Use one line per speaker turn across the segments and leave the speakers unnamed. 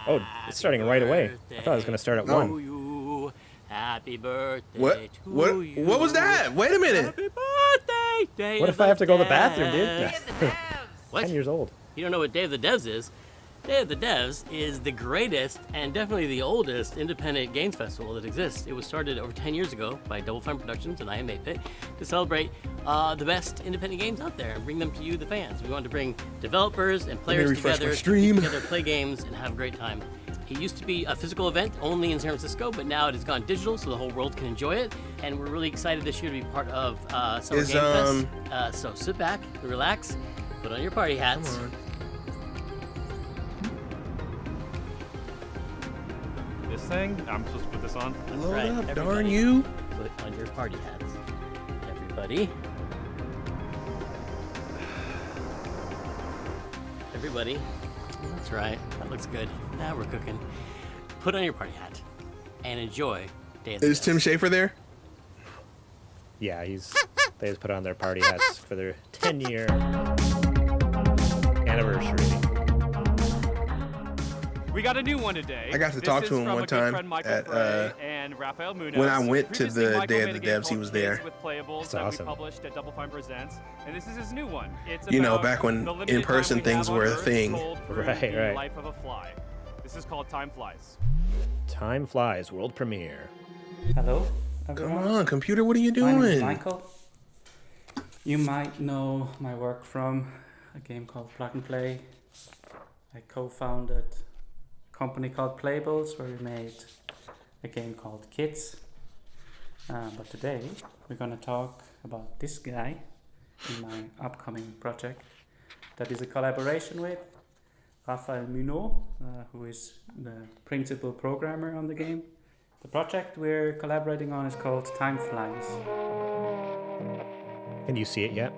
Oh, it's starting right away. I thought it was going to start at 1.
You. Happy birthday
What?
to
What?
you.
What was that? Wait a minute.
Happy birthday, Day
What
of
if I have
the
to go to the bathroom,
Devs.
dude?
What?
10 years old.
You don't know what Day of the Devs is? Day of the Devs is the greatest and definitely the oldest independent games festival that exists. It was started over 10 years ago by Double Fine Productions and I Am 8-Bit to celebrate the best independent games out there and bring them to you, the fans. We wanted to bring developers and players together, play games, and have a great time. It used to be a physical event only in San Francisco, but now it has gone digital so the whole world can enjoy it. And we're really excited this year to be part of Summer Game Fest. So sit back, relax, put on your party hats.
This thing? I'm supposed to put this on?
That's
Load
right,
up,
everybody.
darn you.
Put on your party hats. Everybody. Everybody. That's right. That looks good. Now we're cooking. Put on your party hat and enjoy Day of the
Is
Devs.
Tim Schafer there?
Yeah, they just put on their party hats for their 10-year anniversary.
We got a new one today.
I got to talk to him one time at
and Rafael Munoz.
when I went to
Previously,
the
Michael
Day of
made
the
a game
Devs, he
called
was
Kids
there.
With Playables
That's
that
awesome.
we published at Double Fine Presents, and this is his new one. It's
You know,
about
back when
the limited
in-person
time we
things
have
were
on
a
Earth
thing.
told through
Right,
the
right.
life of a fly. This is called Time Flies.
Time Flies world premiere.
Hello,
Come
everyone.
on, computer, what are you
My name is
doing?
Michael. You might know my work from a game called Plug and Play. I co-founded a company called Playables where we made a game called Kids. But today we're going to talk about this guy in my upcoming project that is a collaboration with Rafael Munoz, who is the principal programmer on the game. The project we're collaborating on is called Time Flies.
Can you see it yet?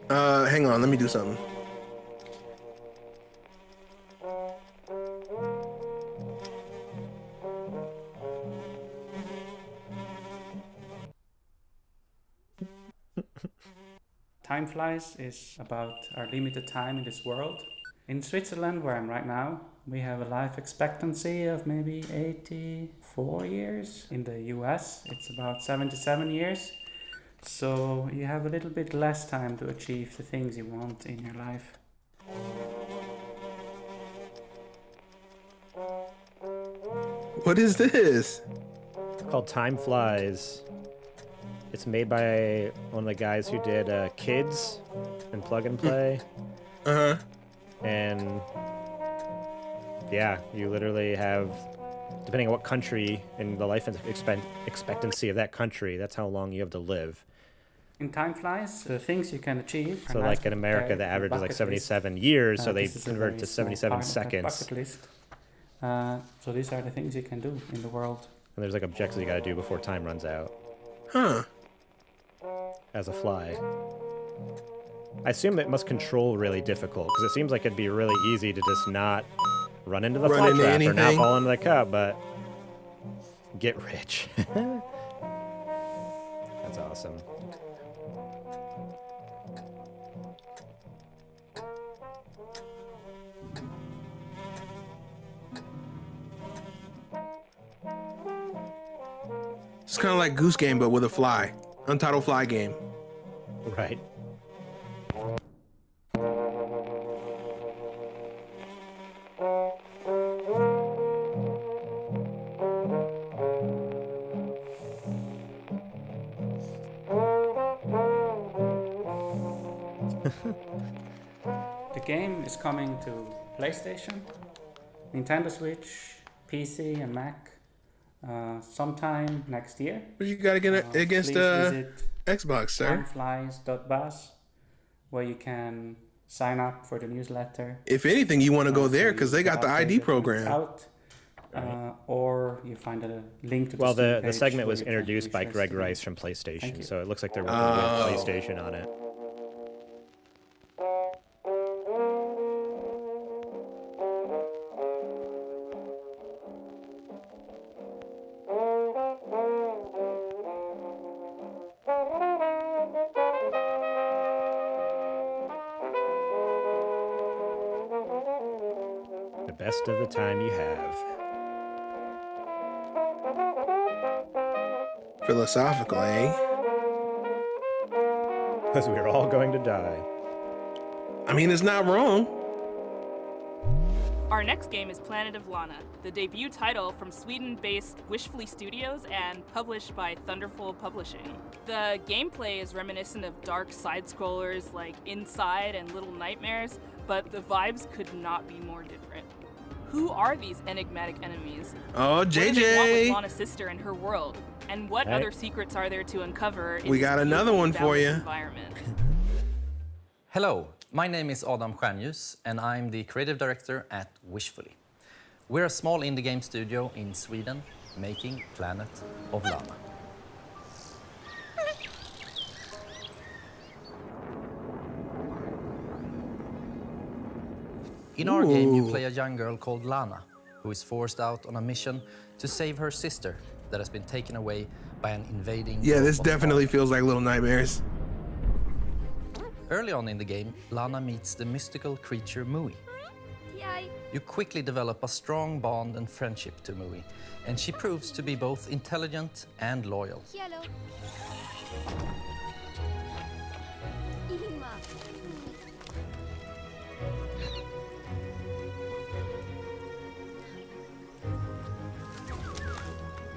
Hang on, let me do something.
Time Flies is about our limited time in this world. In Switzerland, where I'm right now, we have a life expectancy of maybe 84 years. In the US, it's about 77 years. So you have a little bit less time to achieve the things you want in your life.
What is this?
It's called Time Flies. It's made by one of the guys who did Kids and Plug and Play.
Uh-huh.
And yeah, you literally have, depending on what country and the life expectancy of that country, that's how long you have to live.
In Time Flies, the things you can achieve.
So like in America, the average is like 77 years, so they convert it to 77 seconds.
Bucket list. So these are the things you can do in the world.
And there's like objectives you gotta do before time runs out.
Huh.
As a fly. I assume it must control really difficult, because it seems like it'd be really easy to just not run into the fly trap or not fall into the cup, but get rich. That's awesome.
It's kind of like Goose Game, but with a fly. Untitled Fly Game.
Right.
The game is coming to PlayStation, Nintendo Switch, PC, and Mac sometime next year.
What you gotta get against
Please visit
Xbox, sir?
timeflies.buzz, where you can sign up for the newsletter.
If anything, you want to go there
So
because
you
they got the
get
ID
updated
program.
out, or you find a link to
Well,
Steam
the
page
segment
where
was
you can
introduced by
refresh
Greg
the
Rice
game.
from
Thank
PlayStation,
you.
so it looks like they're working with PlayStation on it. best of the time you have.
Philosophical, eh?
Because we're all going to die.
I mean, it's not wrong.
Our next game is Planet of Lana, the debut title from Sweden-based Wishfully Studios and published by Thunderful Publishing. The gameplay is reminiscent of dark side-scrollers like Inside and Little Nightmares, but the vibes could not be more different. Who are these enigmatic enemies?
Oh,
What do they want with
JJ.
Lana's sister and her world? And what
Right.
other secrets are there to uncover in
We
this
got another
beautifully
one for
balanced
you.
environment?
Hello, my name is Adam Stjernljus and I'm the creative director at Wishfully. We're a small indie game studio in Sweden making Planet of Lana. In our game, you play a young girl called Lana, who is forced out on a mission to save her sister that has been taken away by an invading
Yeah, this
robot
definitely
army.
feels like Little Nightmares.
Early on in the game, Lana meets the mystical creature Mui. You quickly develop a strong bond and friendship to Mui, and she proves to be both intelligent and loyal.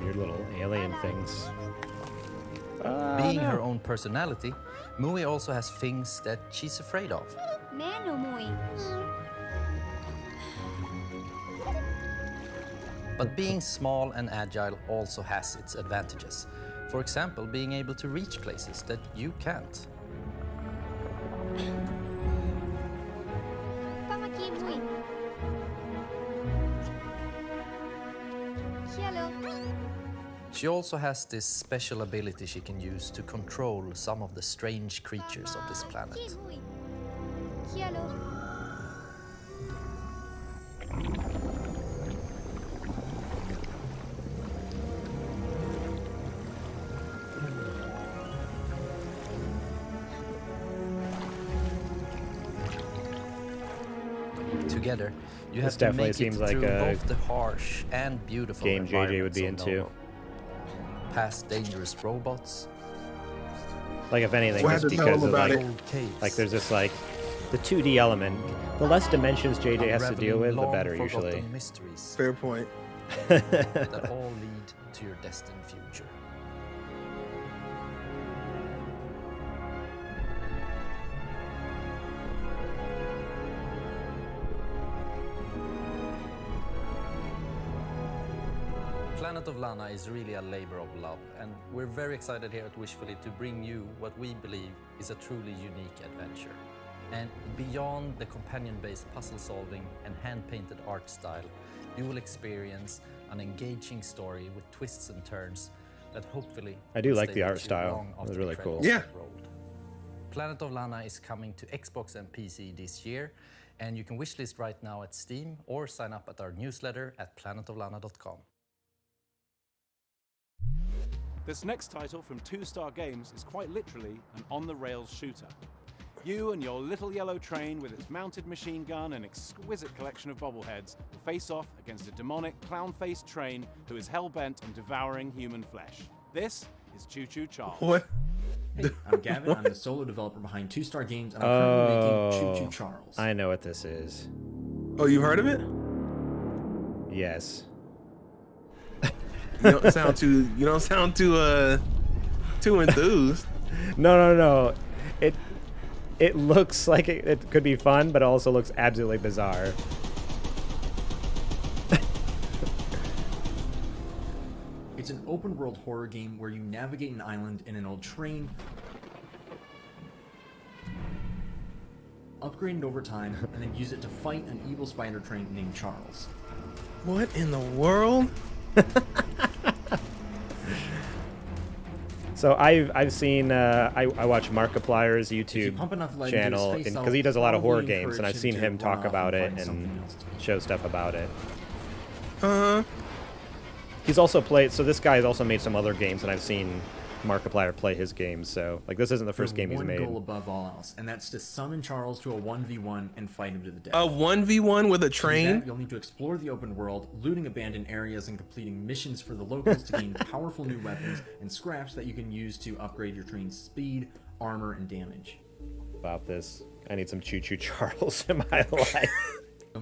Weird little alien things.
Being her own personality, Mui also has things that she's afraid of. But being small and agile also has its advantages. For example, being able to reach places that you can't. She also has this special ability she can use to control some of the strange creatures of this planet. Together, you
This
have to
definitely
make
seems
it
like
through
a
both the harsh and beautiful
game JJ would be
environments of
into.
Novo, past dangerous robots,
Like, if anything,
We'll
just
have to tell
because
them
of,
about
like,
it.
old caves.
like, there's this, like, the 2D element. The less dimensions JJ has to deal with, the better,
long-forgotten
usually.
mysteries
Fair point.
that all lead to your destined future. Planet of Lana is really a labor of love, and we're very excited here at Wishfully to bring you what we believe is a truly unique adventure. And beyond the companion-based puzzle solving and hand-painted art style, you will experience an engaging story with twists and turns that hopefully
I do
will
like
stay
the
with
art
you
style.
long
It was
after the
really
credits
cool.
Yeah.
have rolled. Planet of Lana is coming to Xbox and PC this year, and you can wishlist right now at Steam or sign up at our newsletter at planetoflana.com.
This next title from 2-Star Games is quite literally an on-the-rails shooter. You and your little yellow train with its mounted machine gun and exquisite collection of bobbleheads will face off against a demonic, clown-faced train who is hell-bent on devouring human flesh. This is Choo Choo Charles.
What?
Hey, I'm Gavin. I'm the solo developer behind 2-Star Games, and I'm currently making Choo Choo Charles.
I know what this is.
Oh, you heard of it?
Yes.
You don't sound too. You don't sound too. Too enthused.
No. It looks like it could be fun, but it also looks absolutely bizarre.
It's an open-world horror game where you navigate an island in an old train, upgrade it over time, and then use it to fight an evil spider train named Charles.
What in the world?
So I've seen I watch Markiplier's
you
YouTube
pump enough lead into
channel
his face,
because he does a lot of
I'll
horror
probably
games, and I've
encourage
seen
him to
him talk
run off
about it
find something
and
else to do.
show stuff about it.
Uh huh.
He's also played. So this guy has also made some other games, and I've seen Markiplier play his games, so like this isn't the first game he's made.
One goal above all else, and that's to summon Charles to a 1v1 and fight him to the death.
A 1v1 with a
To do
train?
that, you'll need to explore the open world, looting abandoned areas and completing missions for the locals to gain powerful new weapons and scraps that you can use to upgrade your train's speed, armor, and damage.
About this, I need some Choo Choo Charles in my life.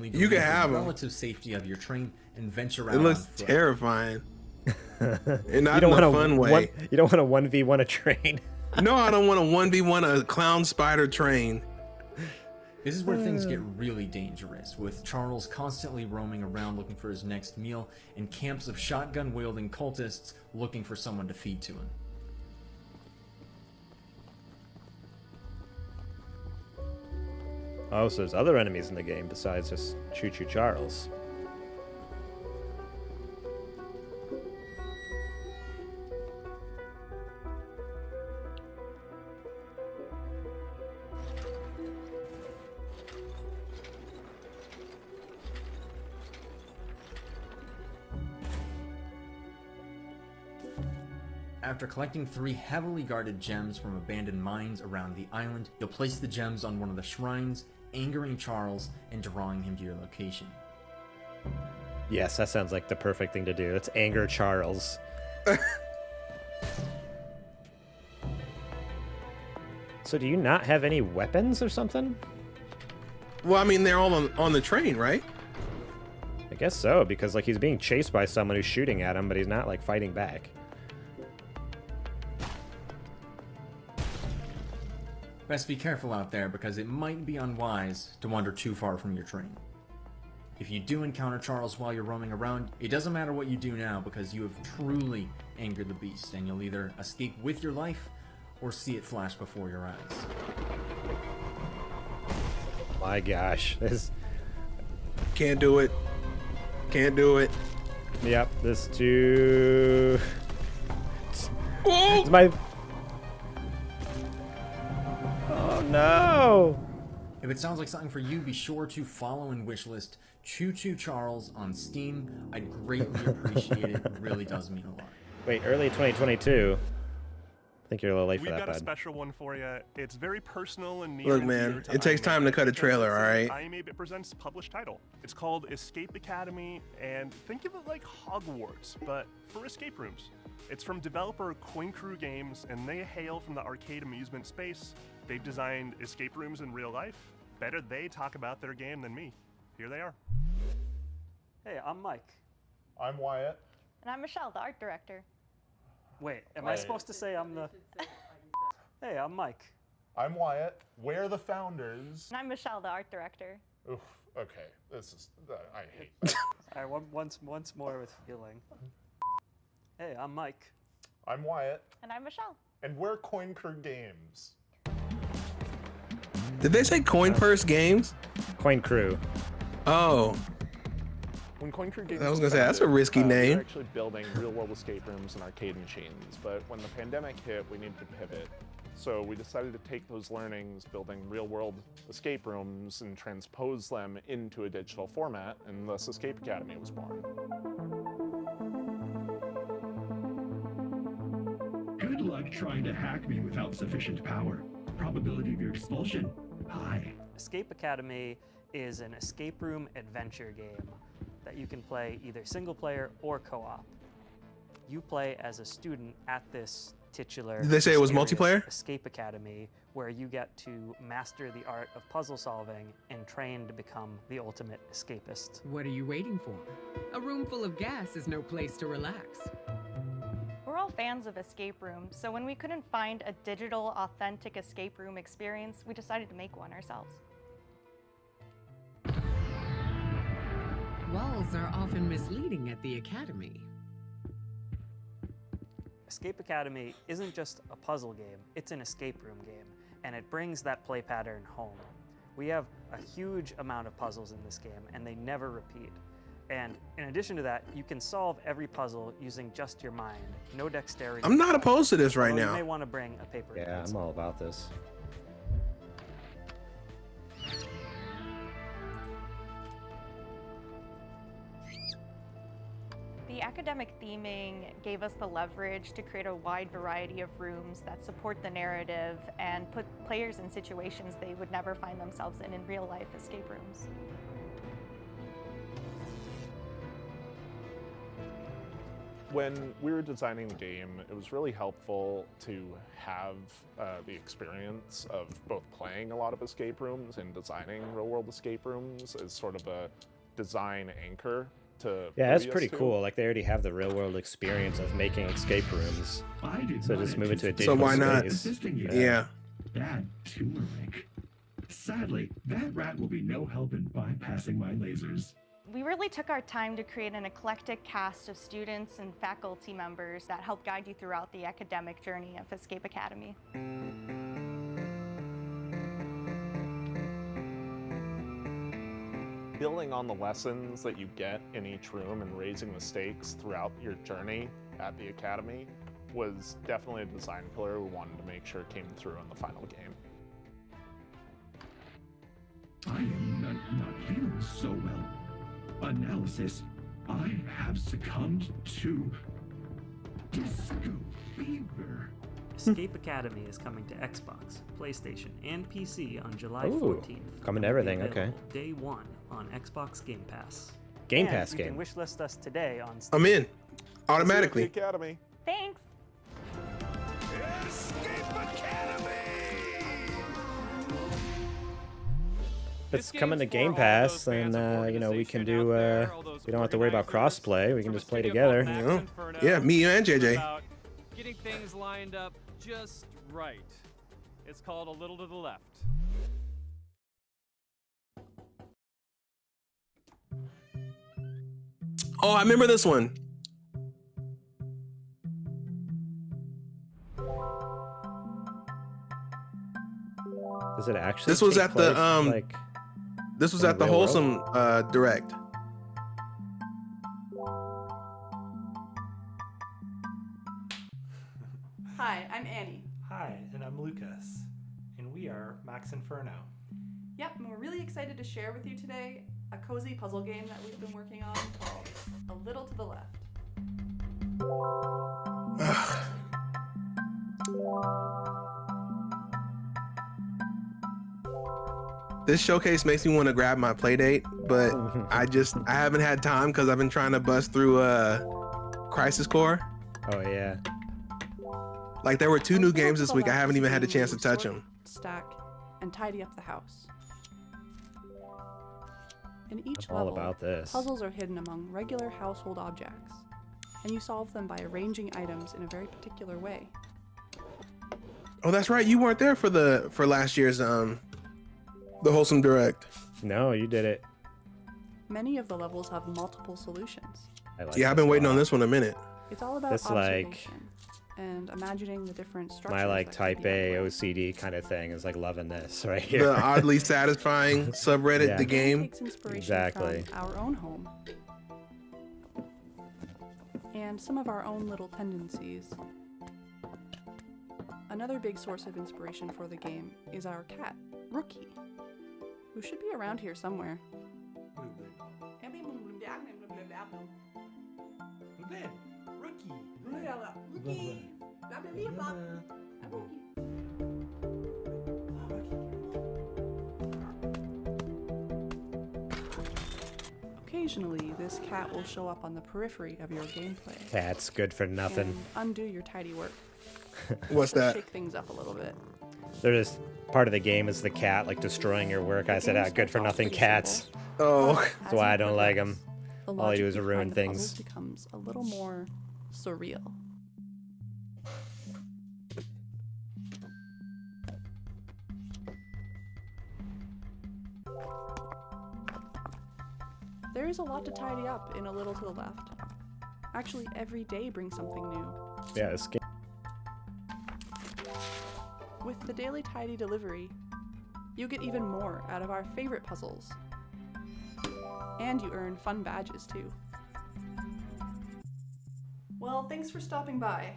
You can have them.
Relative safety of your train and venture out.
It looks
on foot.
terrifying. And not
You don't
in a
want
fun way.
You don't want to 1v1 a train.
No, I don't want a 1v1 a clown spider train.
This is where things get really dangerous, with Charles constantly roaming around looking for his next meal, and camps of shotgun-wielding cultists looking for someone to feed to him.
Oh, so there's other enemies in the game besides just Choo Choo Charles.
After collecting 3 heavily guarded gems from abandoned mines around the island, you'll place the gems on one of the shrines, angering Charles and drawing him to your location.
Yes, that sounds like the perfect thing to do. Let's anger Charles. So do you not have any weapons or something?
Well, I mean, they're all on the train, right?
I guess so, because like he's being chased by someone who's shooting at him, but he's not like fighting back.
Best be careful out there, because it might be unwise to wander too far from your train. If you do encounter Charles while you're roaming around, it doesn't matter what you do now, because you have truly angered the beast, and you'll either escape with your life or see it flash before your eyes.
My gosh, this...
Can't do it. Can't do it.
Yep, this too...
Oh!
It's my... Oh no!
If it sounds like something for you, be sure to follow and wishlist Choo Choo Charles on Steam. I'd greatly appreciate it. It really does mean a lot.
Wait, early 2022? I think you're a little late for
We've
that,
got a
bud.
special one for you. It's very personal and near
Look,
and
man,
dear to
it takes time to cut a trailer, all right?
IMABIT presents published title. It's called Escape Academy, and think of it like Hogwarts, but for escape rooms. It's from developer Coin Crew Games, and they hail from the arcade amusement space. They've designed escape rooms in real life. Better they talk about their game than me. Here they are.
Hey, I'm Mike.
I'm Wyatt.
And I'm Michelle, the art director.
Wait, am I supposed to say I'm the... Hey, I'm Mike.
I'm Wyatt. We're the founders.
And I'm Michelle, the art director.
Oof, okay. This is... I hate that.
All right, once more with feeling. Hey, I'm Mike.
I'm Wyatt.
And I'm Michelle.
And we're Coin Crew Games.
Did they say Coin Purse Games?
Coin Crew.
Oh.
When Coin Crew Games
I was gonna say, that's a risky
we
name.
were actually building real-world escape rooms and arcade machines, but when the pandemic hit, we needed to pivot. So we decided to take those learnings, building real-world escape rooms, and transpose them into a digital format, and thus Escape Academy was born.
Good luck trying to hack me without sufficient power. Probability of your expulsion, high.
Escape Academy is an escape room adventure game that you can play either single player or co-op. You play as a student at this titular
Did they say it was
mysterious
multiplayer?
Escape Academy, where you get to master the art of puzzle solving and train to become the ultimate escapist.
What are you waiting for? A room full of gas is no place to relax.
We're all fans of escape rooms, so when we couldn't find a digital, authentic escape room experience, we decided to make one ourselves.
Walls are often misleading at the Academy.
Escape Academy isn't just a puzzle game, it's an escape room game, and it brings that play pattern home. We have a huge amount of puzzles in this game, and they never repeat. And in addition to that, you can solve every puzzle using just your mind, no dexterity.
I'm not opposed to this right
Although
now.
You may want to bring a paper and
Yeah,
pencil.
I'm all about this.
The The academic theming gave us the leverage to create a wide variety of rooms that support the narrative and put players in situations they would never find themselves in real-life escape rooms.
When we were designing the game, it was really helpful to have the experience of both playing a lot of escape rooms and designing real-world escape rooms as sort of a design anchor to
Yeah, that's
movie us
pretty
to.
cool. Like they already have the real-world experience of making escape rooms,
I did
so
not
just move it to a
anticipate
digital
why not?
space.
assisting you.
Yeah.
That turmeric. Sadly, that rat will be no help in bypassing my lasers.
We really took our time to create an eclectic cast of students and faculty members that help guide you throughout the academic journey of Escape Academy.
Building on the lessons that you get in each room and raising the stakes throughout your journey at the Academy was definitely a design pillar we wanted to make sure came through in the final game.
I am not feeling so well. Analysis, I have succumbed to disco fever.
Escape Academy is coming to Xbox, PlayStation, and PC on July
Ooh,
14th.
coming to
It will be
everything, okay.
available Day 1 on Xbox Game Pass.
Game
And
Pass
you
game.
can
Wishlist us today on Steam.
I'm in.
See you at the
Automatically.
Academy.
Thanks!
If it's coming to Game Pass, then you know we can do. We don't have to worry about crossplay. We can just play together.
Yeah, me, you, and JJ.
About getting things lined up just right. It's called A Little to the Left.
Oh, I remember this one.
Does it actually?
This was
take
at the
place, like,
This was
in
at the
real world?
Wholesome Direct.
Hi, I'm Annie.
Hi, and I'm Lucas, and we are Max Inferno.
Yep, and we're really excited to share with you today a cozy puzzle game that we've been working on called A Little to the Left.
This showcase makes me want to grab my Playdate, but I haven't had time because I've been trying to bust through Crisis Core.
Oh yeah.
Like there were 2 new games this week. I haven't even had a chance to touch them.
Stack and tidy up the house. In each
I'm all
level,
about this.
puzzles are hidden among regular household objects, and you solve them by arranging items in a very particular way.
Oh, that's right. You weren't there for last year's the Wholesome Direct.
No, you did it.
Many of the levels have multiple solutions.
I like
Yeah, I've
this
been
a
waiting
lot.
on this one a minute.
It's all about
This, like,
observation and imagining the different structures.
My like
that could
type
be
A
at work.
OCD kind of thing is like loving this right here.
The oddly satisfying subreddit,
Yeah.
the game.
Takes inspiration
Exactly.
from our own home and some of our own little tendencies. Another big source of inspiration for the game is our cat, Rookie, who should be around here somewhere. Occasionally, this cat will show up on the periphery of your gameplay.
Cat's good for nothing.
And undo your tidy work.
What's that?
Shake things up a little bit.
They're just part of the game is the cat like destroying your work. I said,
game
good for
starts off
nothing
pretty
cats.
Oh,
That's why I don't like them.
The
All I do
logic
is
behind
ruin
the
things.
puzzles becomes a little more surreal. There is a lot to tidy up in A Little to the Left. Actually, every day brings something new.
Yeah, this game.
With the daily tidy delivery, you get even more out of our favorite puzzles. And you earn fun badges too. Well, thanks for stopping by.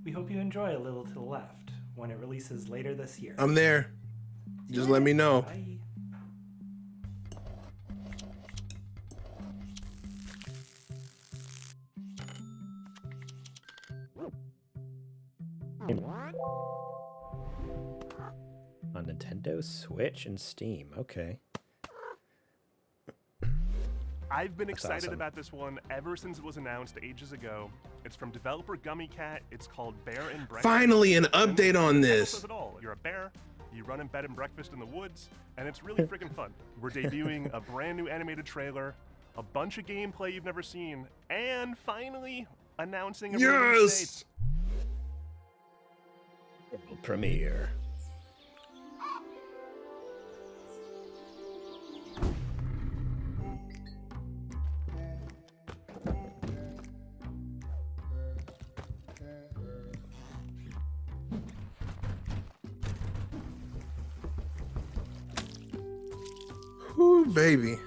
We hope you enjoy A Little to the Left when it releases later this year.
I'm there. Just let me know.
Bye.
On Nintendo Switch and Steam. Okay.
I've been
That's
excited
awesome.
about this one ever since it was announced ages ago. It's from developer Gummy Cat. It's called Bear and Breakfast.
Finally, an update on
The title
this.
says it all. You're a bear, you run in bed and breakfast in the woods, and it's really freaking fun. We're debuting a brand new animated trailer, a bunch of gameplay you've never seen, and finally announcing a release date.
World premiere.
Ooh, baby.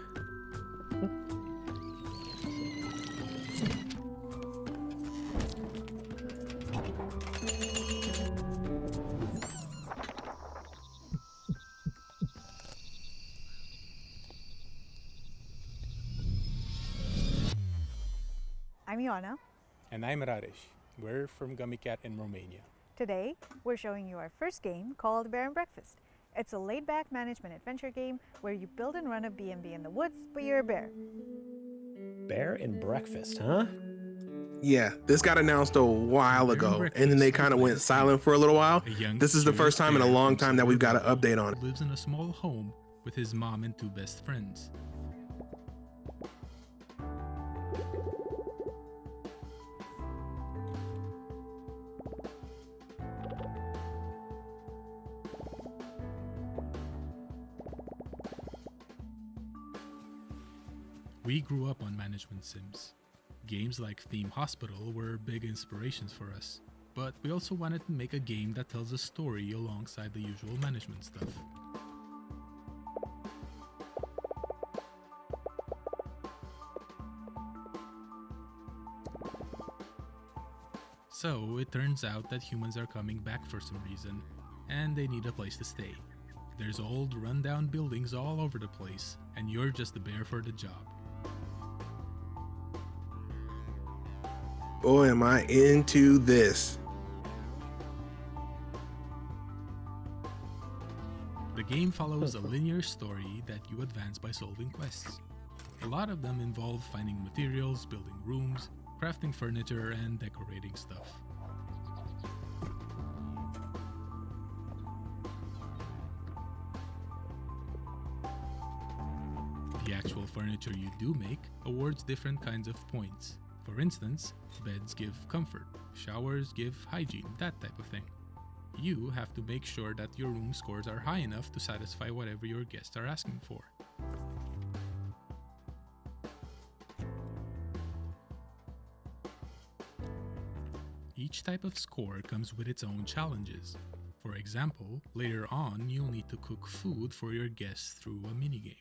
I'm Ioana.
And I'm Radesh. We're from Gummy Cat in Romania.
Today, we're showing you our first game called Bear and Breakfast. It's a laid-back management adventure game where you build and run a B&B in the woods, but you're a bear.
Bear and Breakfast, huh?
Yeah, this got announced a while ago, and then they kind of went silent for a little while. This is the first time in a long time that we've got an update on it.
Lives in a small home with his mom and two best friends. We grew up on management sims. Games like Theme Hospital were big inspirations for us, but we also wanted to make a game that tells a story alongside the usual management stuff. So it turns out that humans are coming back for some reason, and they need a place to stay. There's old rundown buildings all over the place, and you're just the bear for the job.
Boy, am I into this.
The game follows a linear story that you advance by solving quests. A lot of them involve finding materials, building rooms, crafting furniture, and decorating stuff. The actual furniture you do make awards different kinds of points. For instance, beds give comfort, showers give hygiene, that type of thing. You have to make sure that your room scores are high enough to satisfy whatever your guests are asking for. Each type of score comes with its own challenges. For example, later on, you'll need to cook food for your guests through a minigame.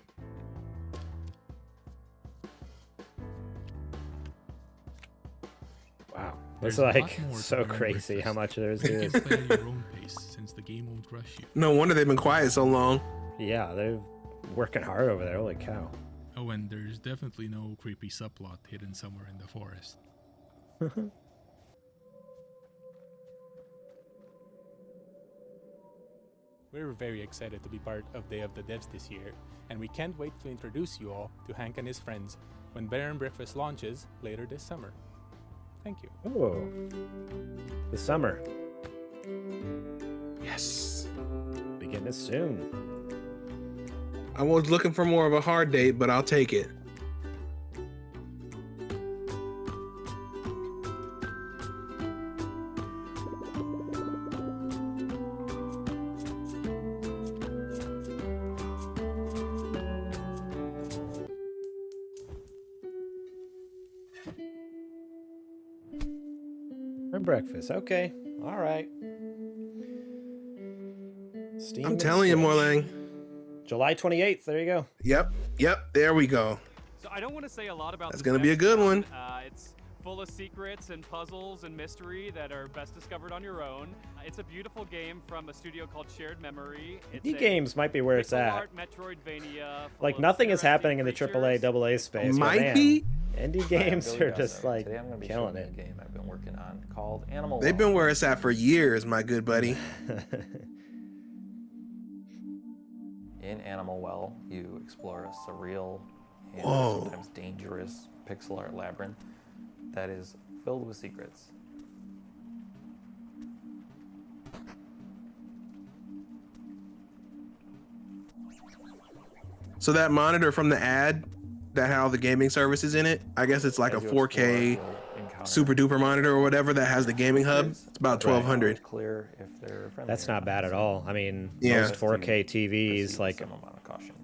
Wow,
There's
it's
a lot
like
more to
so
Bear and
crazy how much there is to
You
this.
can play at your own pace since the game won't rush you.
No wonder they've been quiet so long.
Yeah, they're working hard over there. Holy cow.
Oh, and there's definitely no creepy subplot hidden somewhere in the forest.
We're very excited to be part of Day of the Devs this year, and we can't wait to introduce you all to Hank and his friends when Bear and Breakfast launches later this summer. Thank you.
Oh, the summer.
Yes.
Beginning soon.
I was looking for more of a hard date, but I'll take it.
And breakfast. Okay. All right. Steam
I'm
and
telling you,
Switch.
Morlang.
July 28th. There you go.
Yep, there we go.
So I don't want to say a lot about
That's
the
gonna be a
next
good one.
It's full of secrets and puzzles and mystery that are best discovered on your own. It's a beautiful game from a studio called Shared Memory. It's
Indie games might be where it's
pixel
at.
art Metroidvania.
Like nothing is happening in the AAA, AA space. but
Might
man,
be.
Indie games are just like
Today I'm going to be
killing
showing
it.
you a game I've been working on called Animal
They've been where it's at for years, my good buddy.
In Animal Well, you explore a surreal and
Whoa.
sometimes dangerous pixel art labyrinth that is filled with secrets.
So that monitor from the ad that had all the gaming services in it, I guess it's like a
As you
4K
explore, you'll encounter
super duper monitor or whatever that has the gaming hub. It's about
Right.
$1,200.
Clear if they're friendly.
That's not bad at all. I mean,
Yeah.
most 4K TVs, like,
Some amount of caution.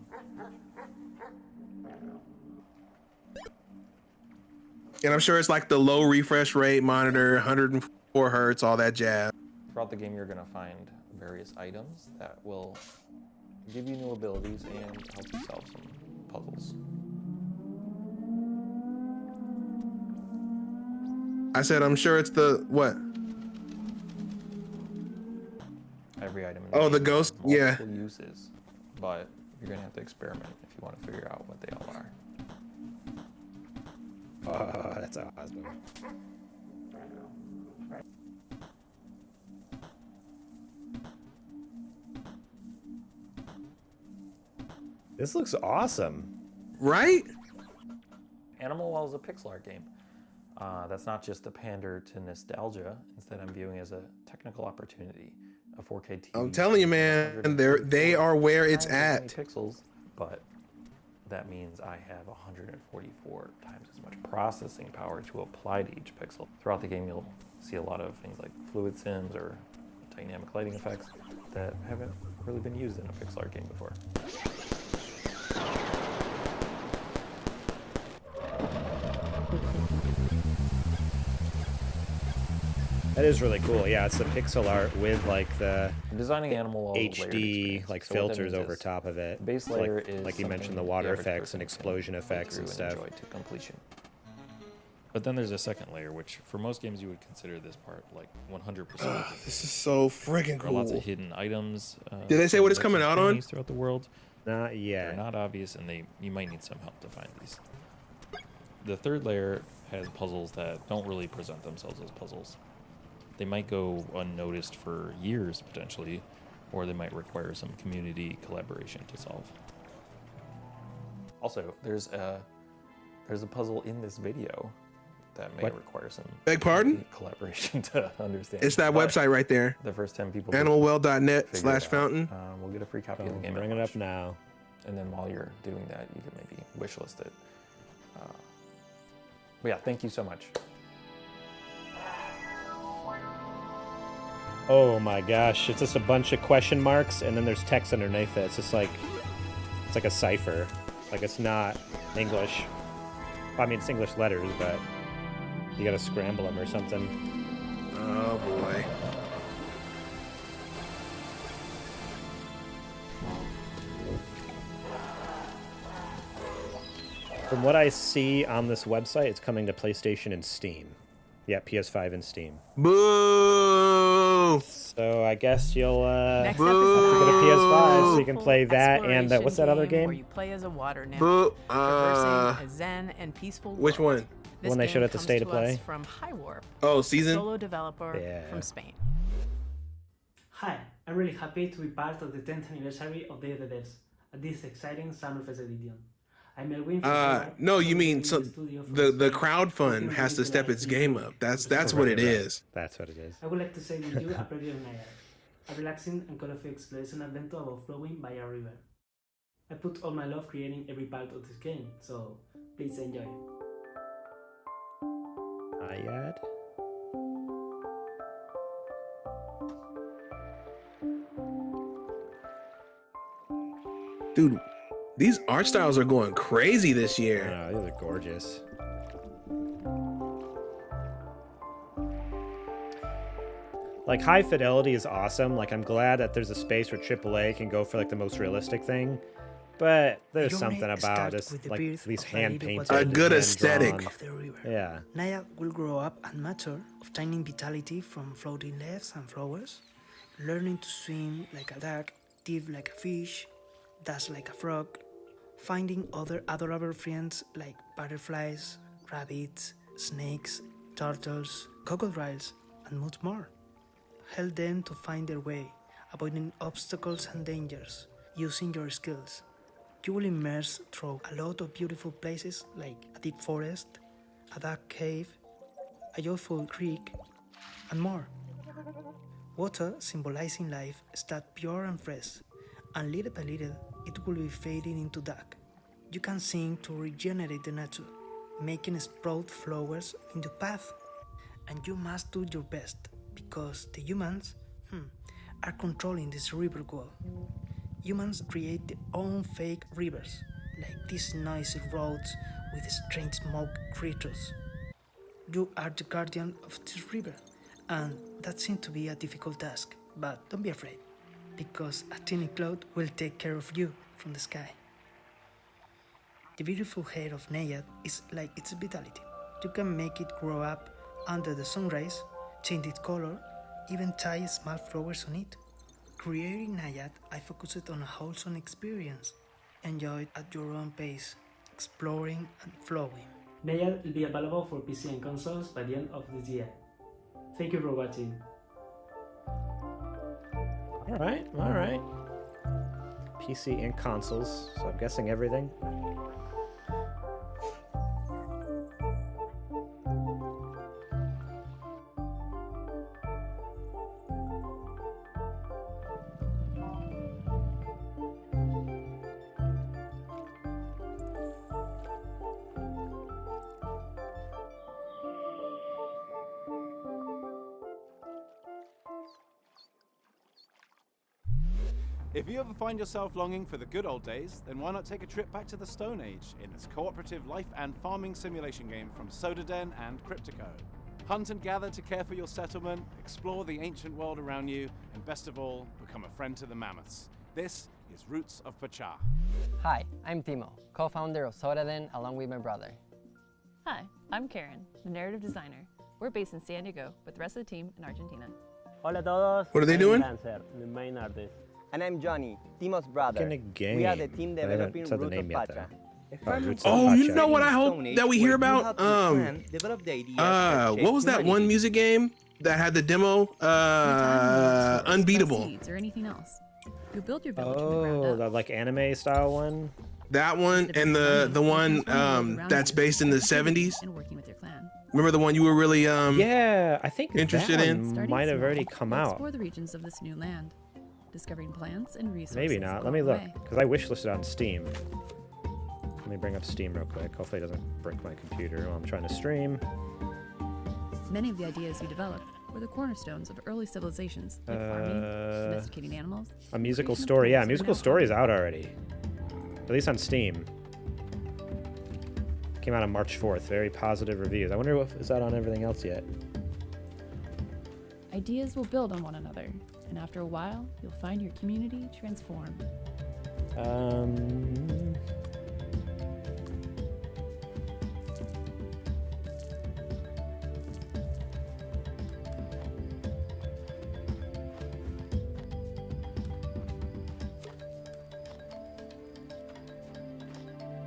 And I'm sure it's like the low refresh rate monitor, 104 hertz, all that jazz.
Throughout the game, you're going to find various items that will give you new abilities and help you solve some puzzles.
I said, I'm sure it's the what?
Every item in
Oh, the
game
ghost?
has
Yeah.
multiple uses, but you're going to have to experiment if you want to figure out what they all are.
oh, that's awesome. This looks awesome.
Right?
Animal Well is a pixel art game. That's not just a pander to nostalgia. Instead, I'm viewing it as a technical opportunity. A 4K TV.
I'm telling you, man, they are where it's at.
Pixels, but that means I have 144 times as much processing power to apply to each pixel. Throughout the game, you'll see a lot of things like fluid sims or dynamic lighting effects that haven't really been used in a pixel art game before.
That is really cool. Yeah, it's the pixel art with like the
Designing Animal Well is a layered
HD
experience.
like
So what that
filters
means
over
is
top of it.
the base
So,
layer
like,
is
like you mentioned, the
something
water
average
effects
person
and
can
explosion
play
effects and
through
stuff.
enjoy to completion.
But then there's a second layer, which for most games you would consider this part like 100%.
This is so friggin'
There are lots
cool.
of hidden items.
Did they say what it's
nooks
coming
and
out on?
crannies throughout the world.
Not yet.
They're not obvious, and you might need some help to find these. The third layer has puzzles that don't really present themselves as puzzles. They might go unnoticed for years potentially, or they might require some community collaboration to solve.
Also, there's a puzzle in this video that may
What?
require some
Beg pardon?
collaboration to understand.
It's that
But
website right there.
The first 10 people. who
Animalwell.net/fountain.
figure it out, we'll get a free copy of the
Boom,
game.
bring it up now.
And then while you're doing that, you can maybe wishlist it. But yeah, thank you so much.
Oh my gosh, it's just a bunch of question marks and then there's text underneath it. It's just like, it's like a cipher. Like it's not English. I mean, it's English letters, but you gotta scramble them or something.
Oh boy.
From what I see on this website, it's coming to PlayStation and Steam. Yeah, PS5 and Steam.
Boo!
So I guess you'll
Next
get
episode.
a PS5 so you can play that and what's that other
Where
game?
you play as a water nymph,
Boo!
traversing a zen and peaceful
Which
world.
one?
This
One they
game
showed at the
comes
State
to
of Play?
us from High Warp,
Oh,
a
season?
solo developer
Yeah.
from Spain.
Hi, I'm really happy to be part of the 10th anniversary of Day of the Devs at this exciting Summerfest edition. I'm Elwin from
No, you mean the crowd fund has to step its game up. That's what it is.
That's what it is.
I would like to share with you a preview of Niagara, a relaxing and colorful exploration adventure about flowing by a river. I put all my love creating every part of this game, so please enjoy.
Ayad?
Dude, these art styles are going crazy this year.
Oh, these are gorgeous. Like, high fidelity is awesome. Like, I'm glad that there's a space where AAA can go for, like, the most realistic thing. But there's something about just, like, these hand-painted,
A good aesthetic.
hand-drawn- Yeah.
Naya will grow up and mature, obtaining vitality from floating leaves and flowers, learning to swim like a duck, dive like a fish, dash like a frog, finding other adorable friends like butterflies, rabbits, snakes, turtles, crocodiles, and much more. Help them to find their way, avoiding obstacles and dangers, using your skills. You will immerse through a lot of beautiful places like a deep forest, a dark cave, a joyful creek, and more. Water, symbolizing life, starts pure and fresh, and little by little it will be fading into dark. You can sing to regenerate the nature, making sprout flowers in your path. And you must do your best, because the humans are controlling this river wall. Humans create their own fake rivers, like these noisy roads with strange smoke creatures. You are the guardian of this river, and that seems to be a difficult task, but don't be afraid, because a tiny cloud will take care of you from the sky. The beautiful hair of Nayad is like its vitality. You can make it grow up under the sun rays, change its color, even tie small flowers on it. Creating Nayad, I focused on a wholesome experience. Enjoy it at your own pace, exploring and flowing.
Nayad will be available for PC and consoles by the end of this year. Thank you for watching.
Alright. PC and consoles, so I'm guessing everything.
If you ever find yourself longing for the good old days, then why not take a trip back to the Stone Age in this cooperative life and farming simulation game from Sodaden and Cryptico. Hunt and gather to care for your settlement, explore the ancient world around you, and best of all, become a friend to the mammoths. This is Roots of Pachá.
Hi, I'm Timo, co-founder of Sodaden along with my brother.
Hi, I'm Karen, the narrative designer. We're based in San Diego, with the rest of the team in Argentina.
Hola a todos.
What are they doing?
Lancer, the main artist. And I'm Johnny, Timo's brother.
Game.
We are the team developing Roots of Pachá.
Oh, you know what I hope that we hear about? What was that one music game that had the demo? Unbeatable.
Seeds or anything else. You build your village from the ground up.
The like anime style one.
That one and the one that's based in the 70s.
And working with your clan.
Remember the one you were really
yeah, I think
interested
that
in?
one might have already come out.
Explore the regions of this new land, discovering plants and resources.
Maybe not. Let me look, because I wish listed on Steam. Let me bring up Steam real quick. Hopefully it doesn't break my computer while I'm trying to stream.
Many of the ideas you developed were the cornerstones of early civilizations, like farming, domesticating animals.
A musical story. Yeah, a musical story is out already. At least on Steam. Came out on March 4th. Very positive reviews. I wonder if is that on everything else yet.
Ideas will build on one another, and after a while, you'll find your community transformed.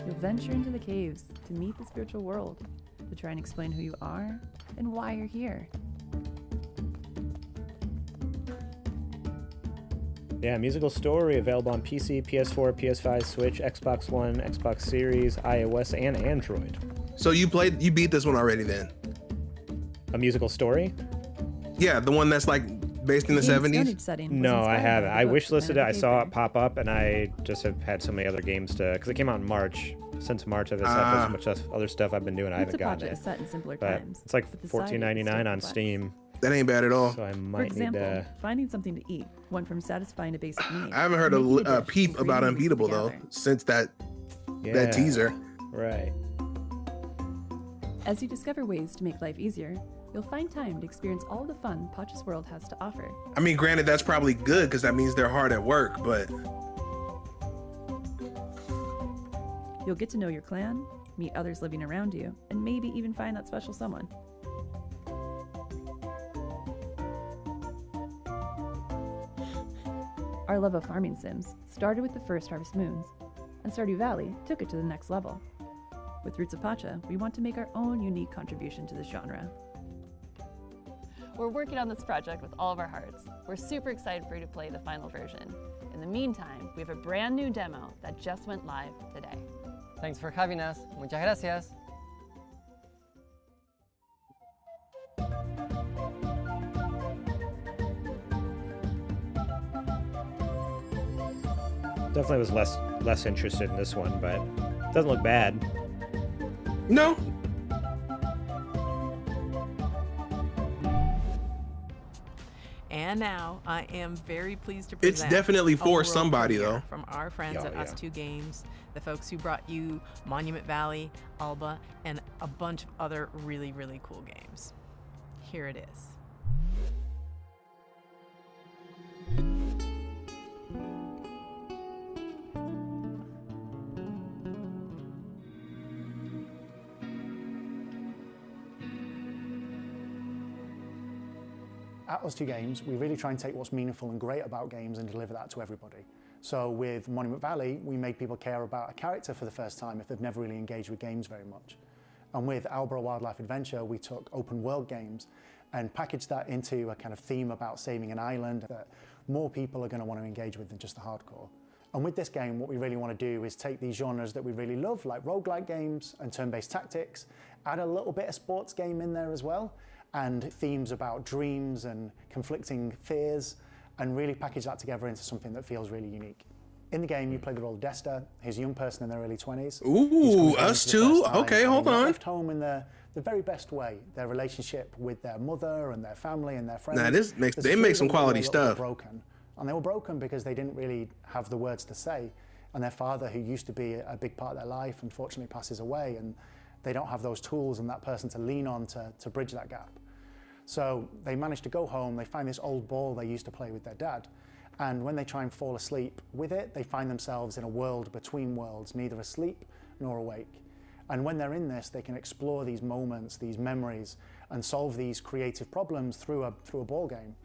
You'll venture into the caves to meet the spiritual world, to try and explain who you are and why you're here.
Yeah, musical story available on PC, PS4, PS5, Switch, Xbox One, Xbox Series, iOS, and Android.
So you beat this one already then?
A musical story?
Yeah, the one that's like based in the 70s?
No, I haven't. I wish listed it. I saw it pop up, and I just have had so many other games to, because it came out in March. Since March, I've had so much other stuff I've been doing. I haven't gotten it.
Is set in simpler
but
times,
it's like
but the side is
$14.99
still
on
complex.
Steam.
That ain't bad at all.
So I
For
might
example,
need to.
finding something to eat went from satisfying a basic need.
I haven't heard a peep about Unbeatable though since that teaser.
Right.
As you discover ways to make life easier, you'll find time to experience all the fun Pachás World has to offer.
I mean, granted, that's probably good because that means they're hard at work, but
You'll get to know your clan, meet others living around you, and maybe even find that special someone. Our love of farming sims started with the first Harvest Moons, and Stardew Valley took it to the next level. With Roots of Pacha, we want to make our own unique contribution to this genre.
We're working on this project with all of our hearts. We're super excited for you to play the final version. In the meantime, we have a brand new demo that just went live today.
Thanks for having us. Muchas gracias.
Definitely was less interested in this one, but it doesn't look bad.
No.
And now I am very pleased to present.
It's definitely for
a
somebody
world
though.
From our friends
Oh,
at
yeah.
Us2 Games, the folks who brought you Monument Valley, Alba, and a bunch of other really, really cool games. Here it is.
At Us2 Games, we really try and take what's meaningful and great about games and deliver that to everybody. So with Monument Valley, we made people care about a character for the first time if they've never really engaged with games very much. And with Alba Wildlife Adventure, we took open world games and packaged that into a kind of theme about saving an island that more people are going to want to engage with than just the hardcore. And with this game, what we really want to do is take these genres that we really love, like roguelike games and turn-based tactics, add a little bit of sports game in there as well, and themes about dreams and conflicting fears, and really package that together into something that feels really unique. In the game, you play the role of Desta, who's a young person in their early 20s.
Ooh, Us too? Okay, hold on.
Left home in the very best way. Their relationship with their mother and their family and their friends.
Nah, they make some quality stuff.
Broken. And they were broken because they didn't really have the words to say. And their father, who used to be a big part of their life, unfortunately passes away. And they don't have those tools and that person to lean on to bridge that gap. So they manage to go home, they find this old ball they used to play with their dad. And when they try and fall asleep with it, they find themselves in a world between worlds, neither asleep nor awake. And when they're in this, they can explore these moments, these memories, and solve these creative problems through a ball game.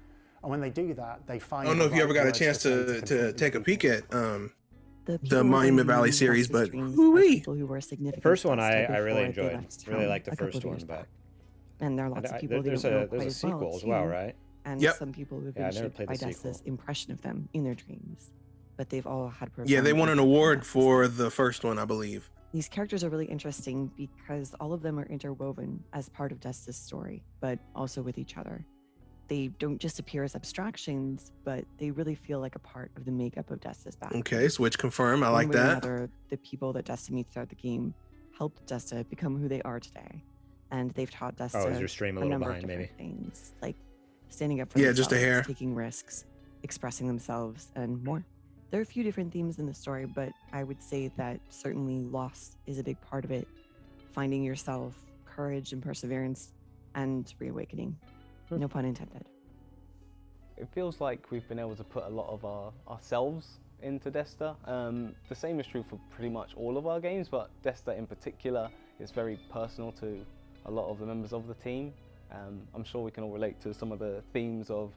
And when they do that, they find...
I don't know if you ever got a chance to take a peek at the Monument Valley series, but whoo-wee.
The first one I really enjoyed. Really liked the first one, but...
And there are lots of people who
there's
don't know
a
quite
sequel as well, right?
And
Yep.
some people who have
Yeah, I
been
never
shaped
played
by
the sequel.
Desta's impression of them in their dreams. But they've all had
Yeah, they
profound
won an
impact on
award
Desta's
for the first one, I believe.
These characters are really interesting because all of them are interwoven as part of Desta's story, but also with each other. They don't just appear as abstractions, but they really feel like a part of the makeup of Desta's background.
Okay, switch confirm. I like
One way or
that.
another, the people that Desta meets throughout the game helped Desta become who they are today. And they've taught Desta
Oh, is your stream a little
number
behind,
of different
maybe?
things, like standing up for
Yeah,
themselves,
just a hair.
taking risks, expressing themselves, and more. There are a few different themes in the story, but I would say that certainly loss is a big part of it. Finding yourself, courage and perseverance, and reawakening. No pun intended.
It feels like we've been able to put a lot of ourselves into Desta. The same is true for pretty much all of our games, but Desta in particular is very personal to a lot of the members of the team. I'm sure we can all relate to some of the themes of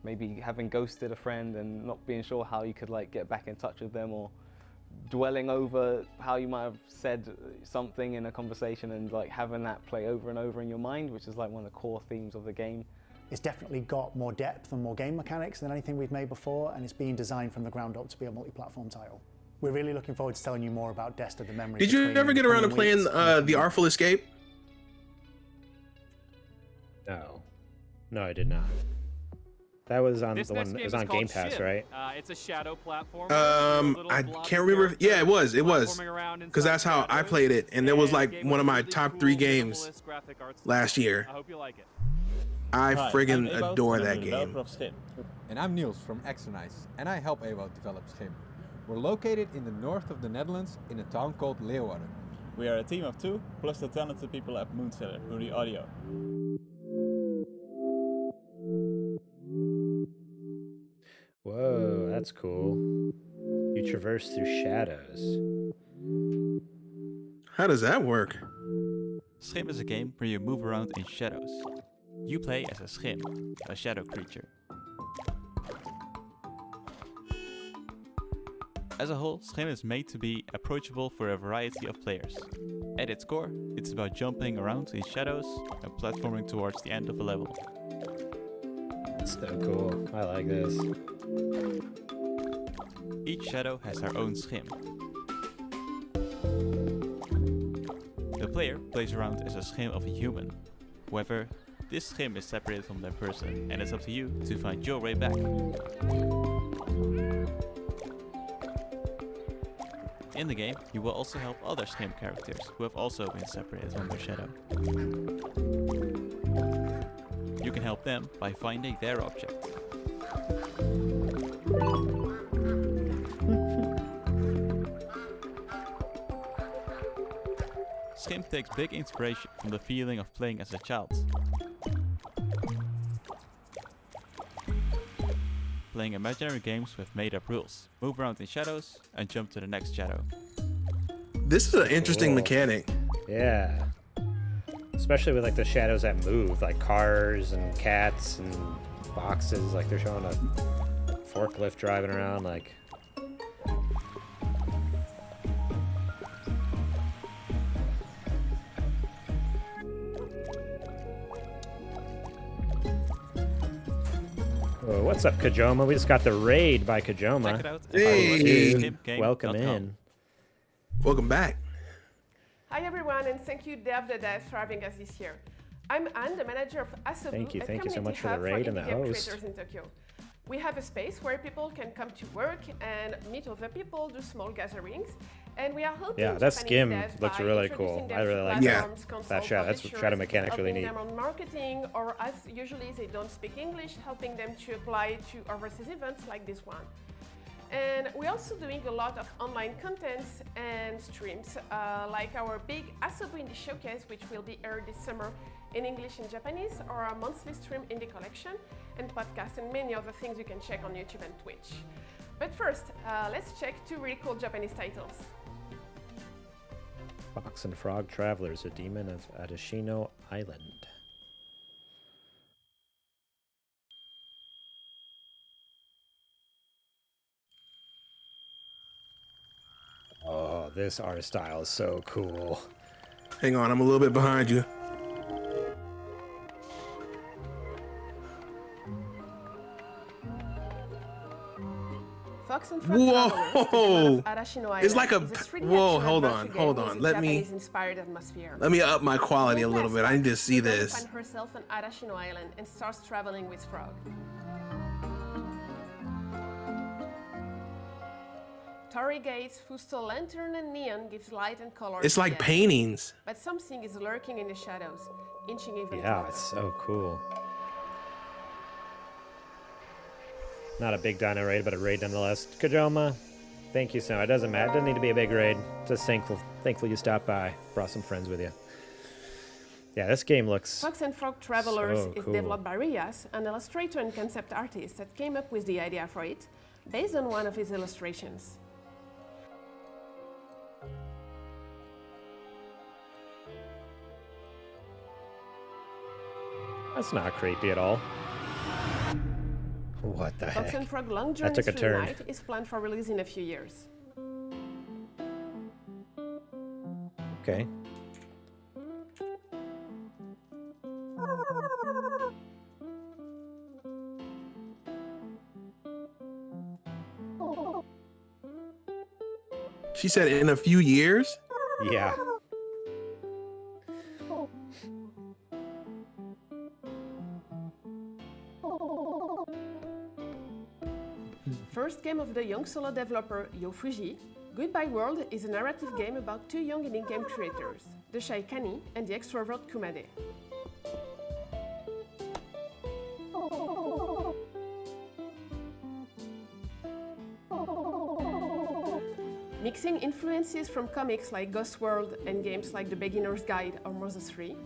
maybe having ghosted a friend and not being sure how you could like get back in touch with them, or dwelling over how you might have said something in a conversation and like having that play over and over in your mind, which is like one of the core themes of the game.
It's definitely got more depth and more game mechanics than anything we've made before, and it's being designed from the ground up to be a multi-platform title. We're really looking forward to telling you more about Desta, the memory.
Did you ever get around to playing The Artful Escape?
No, I did not. That was on
This
the
next
one.
game
It was
is
on
called
Game Pass,
Shim.
right?
It's a shadow platform.
I can't remember. Yeah, it was. Because that's how I played it, and it was like one of my top 3 games last year.
I hope you like it.
I
Hi,
friggin'
I'm Ewout,
adore
and I'm
that
the
game.
developer of Schim.
And I'm Niels from Exernice, and I help Ewout develop Schim. We're located in the north of the Netherlands in a town called Leeuwarden.
We are a team of 2, plus the talented people at Moonseller who do the audio.
Whoa, that's cool. You traverse through shadows.
How does that work?
Schim is a game where you move around in shadows. You play as a Schim, a shadow creature. As a whole, Schim is made to be approachable for a variety of players. At its core, it's about jumping around in shadows and platforming towards the end of a level.
So cool. I like this.
Each shadow has their own schim. The player plays around as a schim of a human. However, this schim is separated from that person, and it's up to you to find your way back. In the game, you will also help other schim characters who have also been separated from their shadow. You can help them by finding their object. Schim takes big inspiration from the feeling of playing as a child. Playing imaginary games with made-up rules. Move around in shadows and jump to the next shadow.
This is an interesting mechanic.
Yeah. Especially with like the shadows that move, like cars and cats and boxes. Like they're showing a forklift driving around. Like. Oh, what's up, Kajoma? We just got the raid by Kajoma.
Check it out.
Hey.
Welcome in.
Welcome back.
Hi everyone, and thank you Dev the Dev for having us this year. I'm Anne, the manager of Asobu,
Thank you so
community
much for the
hub
raid and the
indie game
host.
creators in Tokyo. We have a space where people can come to work and meet other people, do small gatherings, and we are helping
Yeah, that
Japanese
skim
devs
looks
by
really
introducing
cool.
them
I
to
really like
platforms,
that.
consoles,
That shadow, that's
publishers,
shadow mechanic's really
helping
neat.
them on marketing, or as usually they don't speak English, helping them to apply to overseas events like this one. And we're also doing a lot of online contents and streams, like our big Asobu Indie Showcase, which will be aired this summer in English and Japanese, or our monthly stream Indie Collection, and podcasts, and many other things you can check on YouTube and Twitch. But first, let's check two really cool Japanese titles.
Fox and Frog Travelers, a demon of Adashino Island. Oh, this art style is so cool.
Hang on, I'm a little bit behind you.
Fox and Frog
Whoa!
Travelers,
It's like a. Whoa, hold
hold
on. Let me
inspired atmosphere.
let me up my quality a little bit. I need to see this.
Find herself on Arashino Island and starts traveling with Frog. Torii gates, Fusto lantern, and neon gives light and color.
It's
to
like
the
paintings.
But something is lurking in the shadows, inching even
Yeah,
closer.
it's so cool. Not a big dino raid, but a raid nonetheless. Kajoma, thank you so much. It doesn't matter. It doesn't need to be a big raid. Just thankful you stopped by. Brought some friends with you. Yeah, this game looks
Fox and Frog Travelers
so
is
cool.
developed by Rias, an illustrator and concept artist that came up with the idea for it, based on one of his illustrations.
That's not creepy at all. What the
Fox
heck?
and Frog Long
That
Journey
took a
Through
turn.
Night is planned for release in a few years.
Okay.
She said in a few years.
Yeah.
First game of the young solo developer Yo Fuji, Goodbye World is a narrative game about two young indie game creators, the shy Kani and the extrovert Kumade. Mixing influences from comics like Ghost World and games like The Beginner's Guide or Moses 3,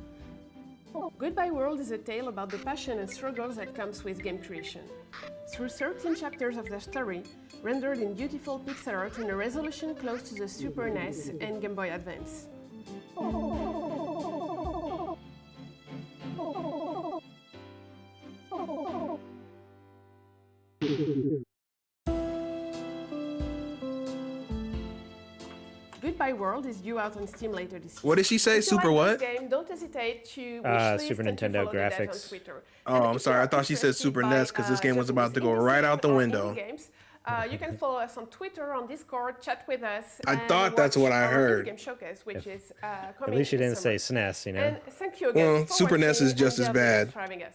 Goodbye World is a tale about the passion and struggles that comes with game creation. Through 13 chapters of the story, rendered in beautiful pixel art in a resolution close to the Super NES and Game Boy Advance. Goodbye My World is due out on Steam later this year.
What did she say?
If you
Super
like
what?
This game, don't hesitate to wishlist
Super
and to
Nintendo
follow the devs on
graphics.
Twitter.
Oh,
And
I'm
if
sorry.
you're
I thought she said
interested
Super
by,
NES because this game was about to go
Japanese
right out the
indie
window.
games, you can follow us on Twitter, on Discord, chat with us.
I
and
thought that's
watch
what I
our
heard.
Indie Game Showcase, which is
At
coming
least you
this
didn't say
summer.
SNES, you know.
And thank you again
Well,
for
Super NES is
watching
just
and
as
the
bad.
devs for having us.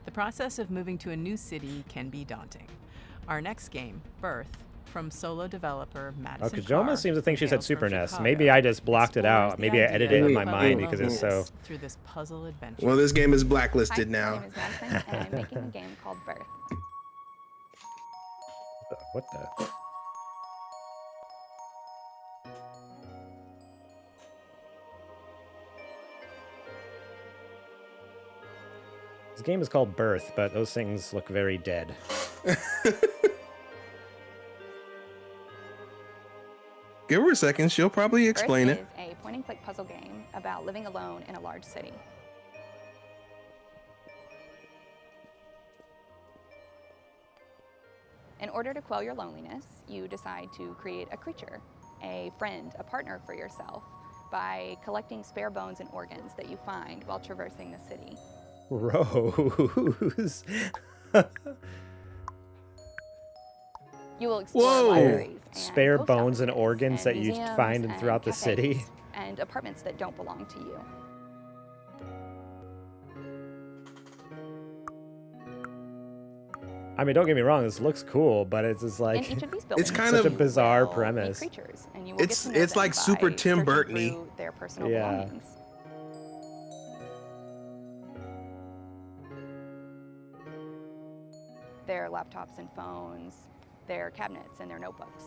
The process of moving to a new city can be daunting. Our next game, Birth, from solo developer Madison
Oh, Kajoma
Carr,
seems to think she said
Tales from
Super NES.
Chicago,
Maybe I just blocked it
explores
out.
the
Maybe I
idea
edited it in
of
my mind because it's so.
loneliness through this puzzle adventure.
Well, this game is blacklisted
Hi,
now.
my name is Madison, and I'm making a game called Birth.
What the? This game is called Birth, but those things look very dead.
Give her a second. She'll probably explain
Birth
it.
is a point-and-click puzzle game about living alone in a large city. In order to quell your loneliness, you decide to create a creature, a friend, a partner for yourself, by collecting spare bones and organs that you find while traversing the city.
Rose.
You will explore
Whoa!
libraries and
Spare
post
bones and
offices
organs that you
museums
find
and
throughout the
cafes
city.
and apartments that don't belong to you.
I mean, don't get me wrong, this looks cool, but it's just like
In each of these
It's
buildings,
kind
such a
of
bizarre
will meet
premise.
creatures, and you will get
It's
to know them
like super
by
Tim
searching
Burton-y.
through their personal
Yeah.
belongings. Their laptops and phones, their cabinets and their notebooks.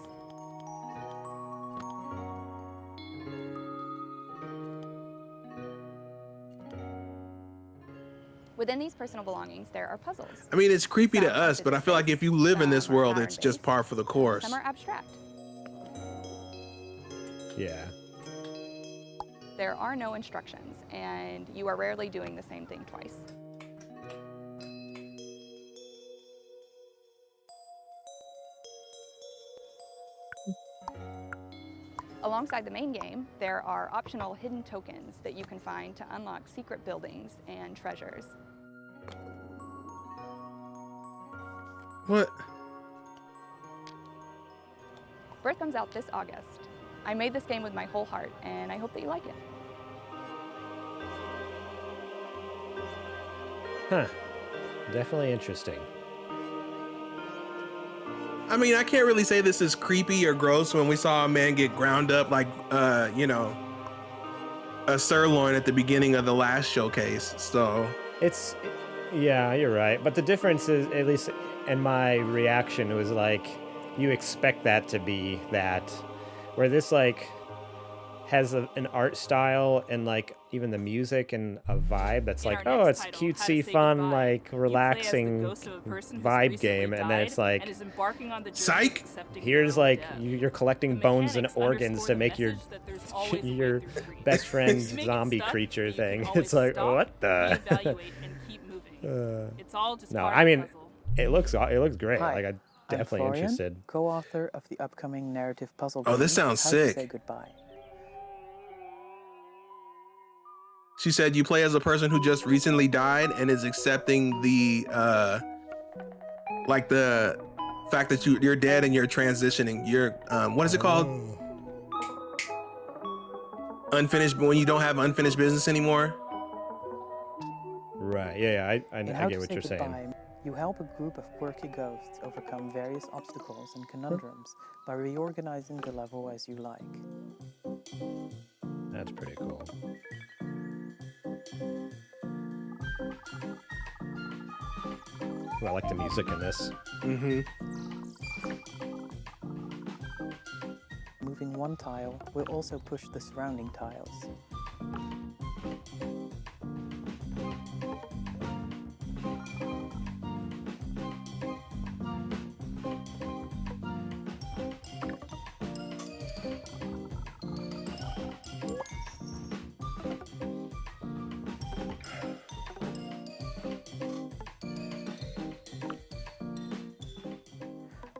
Within these personal belongings, there are puzzles.
I mean, it's creepy to
Some are
us, but I feel like if you live in this
some are
world, it's just
pattern-based,
par for the course.
Some are abstract.
Yeah.
There are no instructions, and you are rarely doing the same thing twice. Alongside the main game, there are optional hidden tokens that you can find to unlock secret buildings and treasures.
What?
Birth comes out this August. I made this game with my whole heart, and I hope that you like it.
Huh. Definitely interesting.
I mean, I can't really say this is creepy or gross when we saw a man get ground up like, you know, a sirloin at the beginning of the last showcase. So
Yeah, you're right. But the difference is, at least in my reaction, was like, you expect that to be that. Where this, like, has an art style and, like, even the music and a vibe that's like, oh, it's cutesy, fun, like, relaxing vibe game. And then it's like,
psych!
Here's, like, you're collecting bones and organs to make your your best friend zombie creature thing. It's like, what the?
It's all just
No,
part
I
of the
mean,
puzzle.
it looks great.
Hi,
Like, I'm
I'm
definitely
Florian,
interested.
co-author of the upcoming narrative puzzle
Oh,
game,
this sounds
How
sick.
to Say Goodbye.
She said you play as a person who just recently died and is accepting the like the fact that you're dead and you're transitioning. You're what is it called? Unfinished, when you don't have unfinished business anymore.
Right. Yeah. I
In How
get
to
what
Say
you're saying.
Goodbye, you help a group of quirky ghosts overcome various obstacles and conundrums by reorganizing the level as you like.
That's pretty cool. Ooh, I like the music in this.
Mm-hmm.
Moving one tile will also push the surrounding tiles.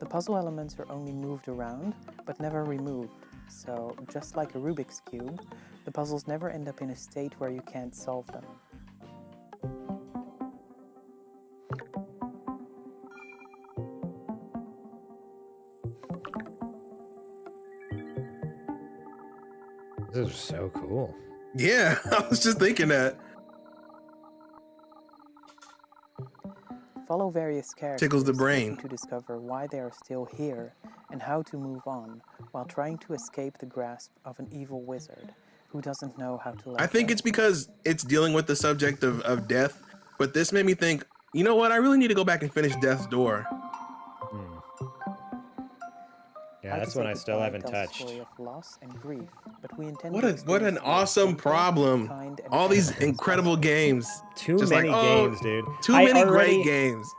The puzzle elements are only moved around, but never removed. So, just like a Rubik's Cube, the puzzles never end up in a state where you can't solve them.
This is so cool.
Yeah, I was just thinking that.
Follow various characters
Tickles the brain.
to discover why they are still here and how to move on while trying to escape the grasp of an evil wizard who doesn't know how to let
I think
go.
it's because it's dealing with the subject of death, but this made me think, you know what? I really need to go back and finish Death's Door.
Yeah, that's one I still haven't touched.
Story of loss and grief, but we intend
What an awesome problem! All these incredible games.
Too
Just
many
like,
games, dude.
Too many great games.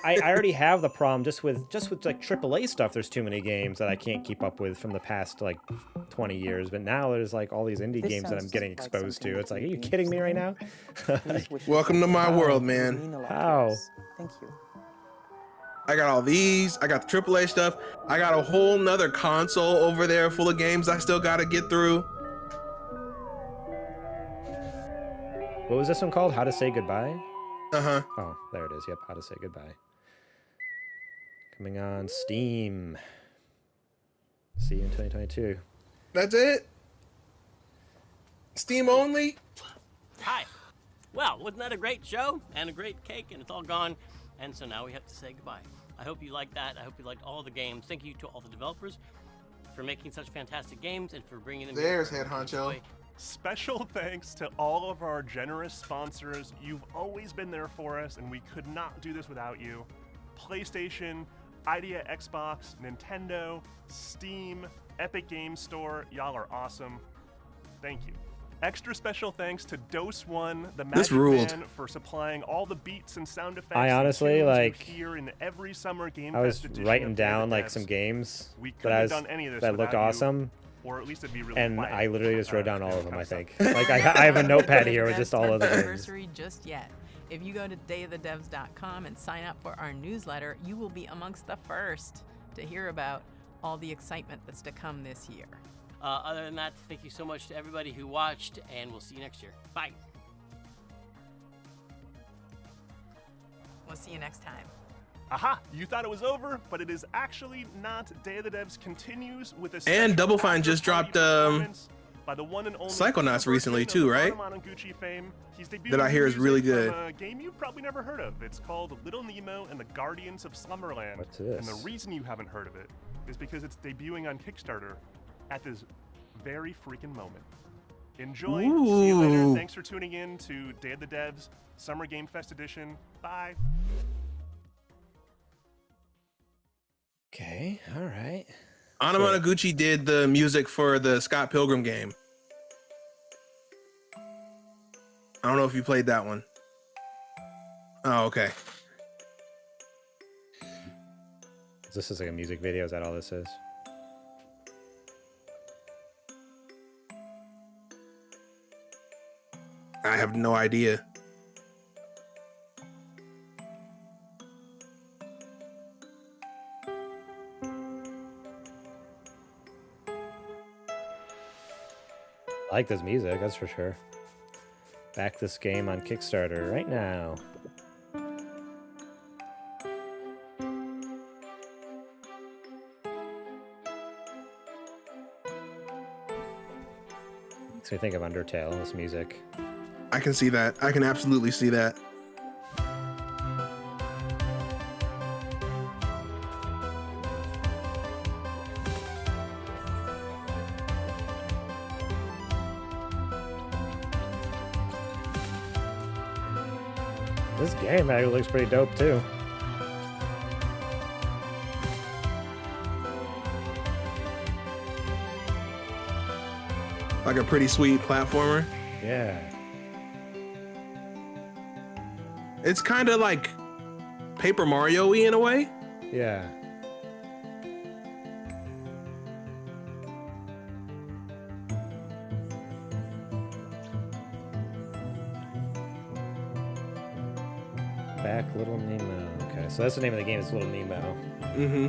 I already have the problem just with like AAA stuff. There's too many games that I can't keep up with from the past like 20 years. But now there's like all these indie games that I'm getting exposed to. It's like, are you kidding me right now?
Welcome to my world, man.
How?
Thank you.
I got all these. I got the AAA stuff. I got a whole nother console over there full of games I still got to get through.
What was this one called? How to Say Goodbye?
Uh-huh.
Oh, there it is. Yep, How to Say Goodbye. Coming on Steam. See you in 2022.
That's it? Steam only?
Hi. Well, wasn't that a great show? And a great cake, and it's all gone. And so now we have to say goodbye. I hope you liked that. I hope you liked all the games. Thank you to all the developers for making such fantastic games and for bringing them here.
There's Head Honcho.
Special thanks to all of our generous sponsors. You've always been there for us, and we could not do this without you. PlayStation, Idea Xbox, Nintendo, Steam, Epic Games Store. Y'all are awesome. Thank you. Extra special thanks to Dose One, the Magic Man, for supplying all the beats and sound effects.
I honestly like.
Here in every summer Game
I was
Fest edition
writing
of
down
Day
like
of the
some
Devs.
games
We
that
couldn't have done any of this
looked
without you,
awesome,
or at least it'd be really
and
quiet.
I literally just wrote down all of them. I think. Like I have a notepad here with just all of the games.
Anniversary just yet. If you go to dayofthedevs.com and sign up for our newsletter, you will be amongst the first to hear about all the excitement that's to come this year.
Other than that, thank you so much to everybody who watched, and we'll see you next year. Bye.
We'll see you next time.
Aha! You thought it was over, but it is actually not. Day of the Devs continues with a
And
special
Double Fine just
after-party
dropped
performance by the one and only
Psychonauts recently too, right?
Gucci fame. He's debuting
That I hear is
music
really good.
from a game you've probably never heard of. It's called Little Nemo and the Guardians of Slumberland.
What's this?
And the reason you haven't heard of it is because it's debuting on Kickstarter at this very freaking moment. Enjoy. See you later.
Ooh.
Thanks for tuning in to Day of the Devs Summer Game Fest Edition. Bye.
Okay. All right.
Anamanaguchi did the music for the Scott Pilgrim game. I don't know if you played that one. Oh, okay.
This is like a music video. Is that all this is?
I have no idea.
I like this music, that's for sure. Back this game on Kickstarter right now. Makes me think of Undertale, this music.
I can see that. I can absolutely see that.
This game actually looks pretty dope too.
Like a pretty sweet platformer.
Yeah.
It's kind of like Paper Mario-y in a way.
Yeah. Back Little Nemo. Okay, so that's the name of the game. It's Little Nemo.
Mm-hmm.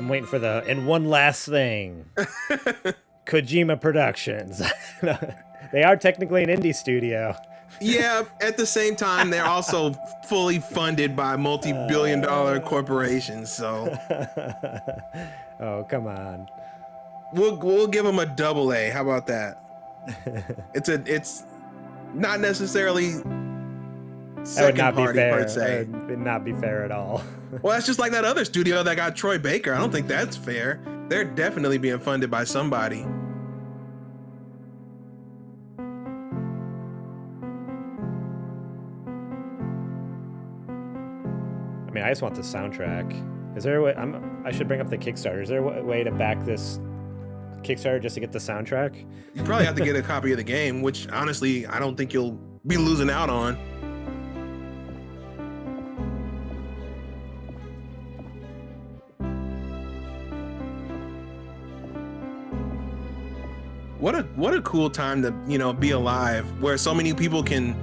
I'm waiting for the, and one last thing. Kojima Productions. They are technically an indie studio.
Yeah, at the same time, they're also fully funded by multi-billion-dollar corporations. So,
oh, come on.
We'll give them a AA. How about that? It's not necessarily second party per se.
That would not be fair at all.
Well, that's just like that other studio that got Troy Baker. I don't think that's fair. They're definitely being funded by somebody.
I mean, I just want the soundtrack. Is there a way? I should bring up the Kickstarter. Is there a way to back this Kickstarter just to get the soundtrack?
You probably have to get a copy of the game, which honestly, I don't think you'll be losing out on. What a cool time to, be alive, where so many people can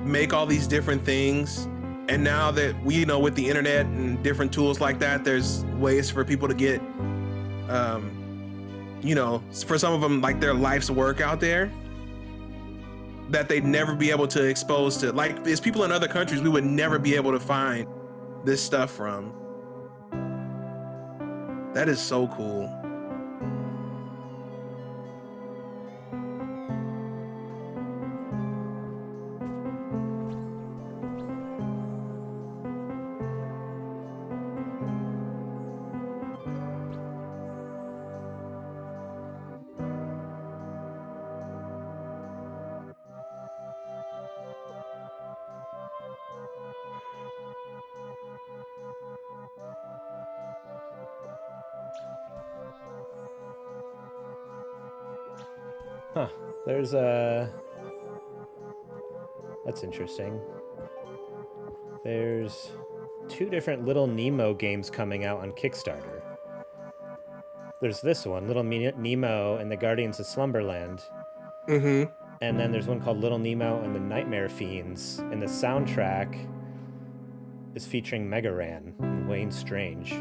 make all these different things. And now that we with the internet and different tools like that, there's ways for people to get, for some of them, like their life's work out there that they'd never be able to expose to. Like, there's people in other countries we would never be able to find this stuff from. That is so cool.
Huh. There's that's interesting. There's 2 different Little Nemo games coming out on Kickstarter. There's this one, Little Nemo and the Guardians of Slumberland.
Mm-hmm.
And then there's one called Little Nemo and the Nightmare Fiends. And the soundtrack is featuring Mega Ran and Wayne Strange.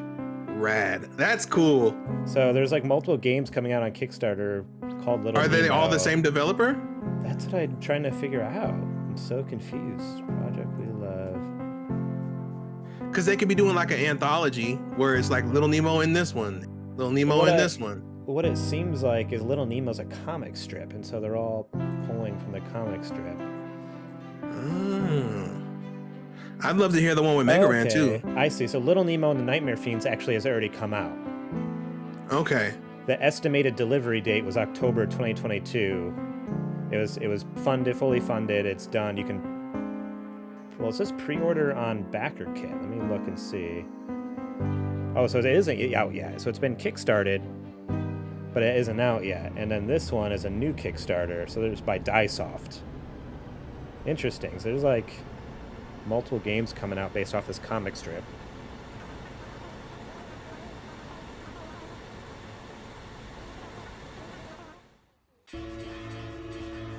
Rad. That's cool.
So there's like multiple games coming out on Kickstarter called Little Nemo.
Are they all the same developer?
That's what I'm trying to figure out. I'm so confused. Project We Love.
Because they could be doing like an anthology where it's like Little Nemo in this one, Little Nemo in this one.
What it seems like is Little Nemo's a comic strip, and so they're all pulling from the comic strip.
I'd love to hear the one with Mega Ran too.
I see. So Little Nemo and the Nightmare Fiends actually has already come out.
Okay.
The estimated delivery date was October 2022. It was funded, fully funded. It's done. You can. Well, it says pre-order on BackerKit. Let me look and see. Oh, so it isn't out yet. So it's been kickstarted, but it isn't out yet. And then this one is a new Kickstarter. So there's by Diesoft. Interesting. So there's like multiple games coming out based off this comic strip.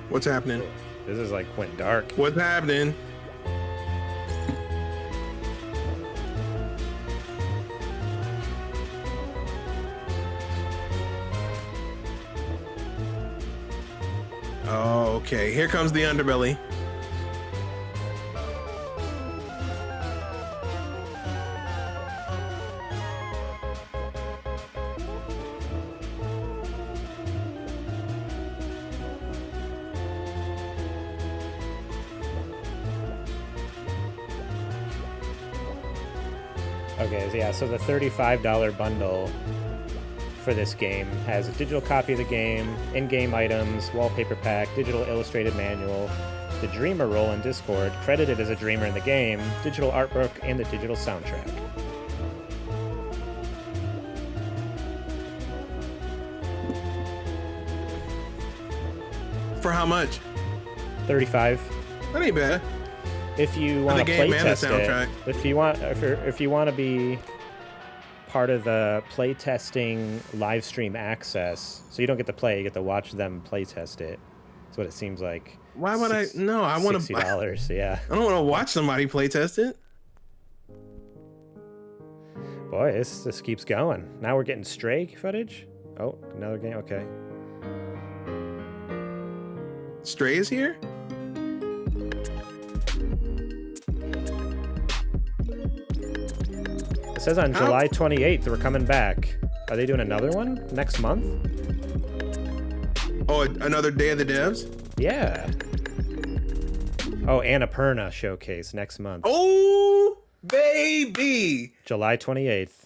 What's happening?
This is like went dark.
What's happening? Oh, okay. Here comes the underbelly.
Okay, so yeah, so the $35 bundle for this game has a digital copy of the game, in-game items, wallpaper pack, digital illustrated manual, the Dreamer role in Discord, credited as a Dreamer in the game, digital artbook, and the digital soundtrack.
For how much?
$35.
That ain't bad.
If you want to play test it, if you want to be part of the play testing live stream access, so you don't get to play, you get to watch them play test it. That's what it seems like.
Why would I? No, I want to.
$60, yeah.
I don't want to watch somebody play test it.
Boy, this keeps going. Now we're getting Stray footage. Oh, another game. Okay.
Stray is here?
It says on July 28th we're coming back. Are they doing another one next month?
Oh, another Day of the Devs?
Yeah. Oh, Annapurna showcase next month.
Oh, baby.
July 28th.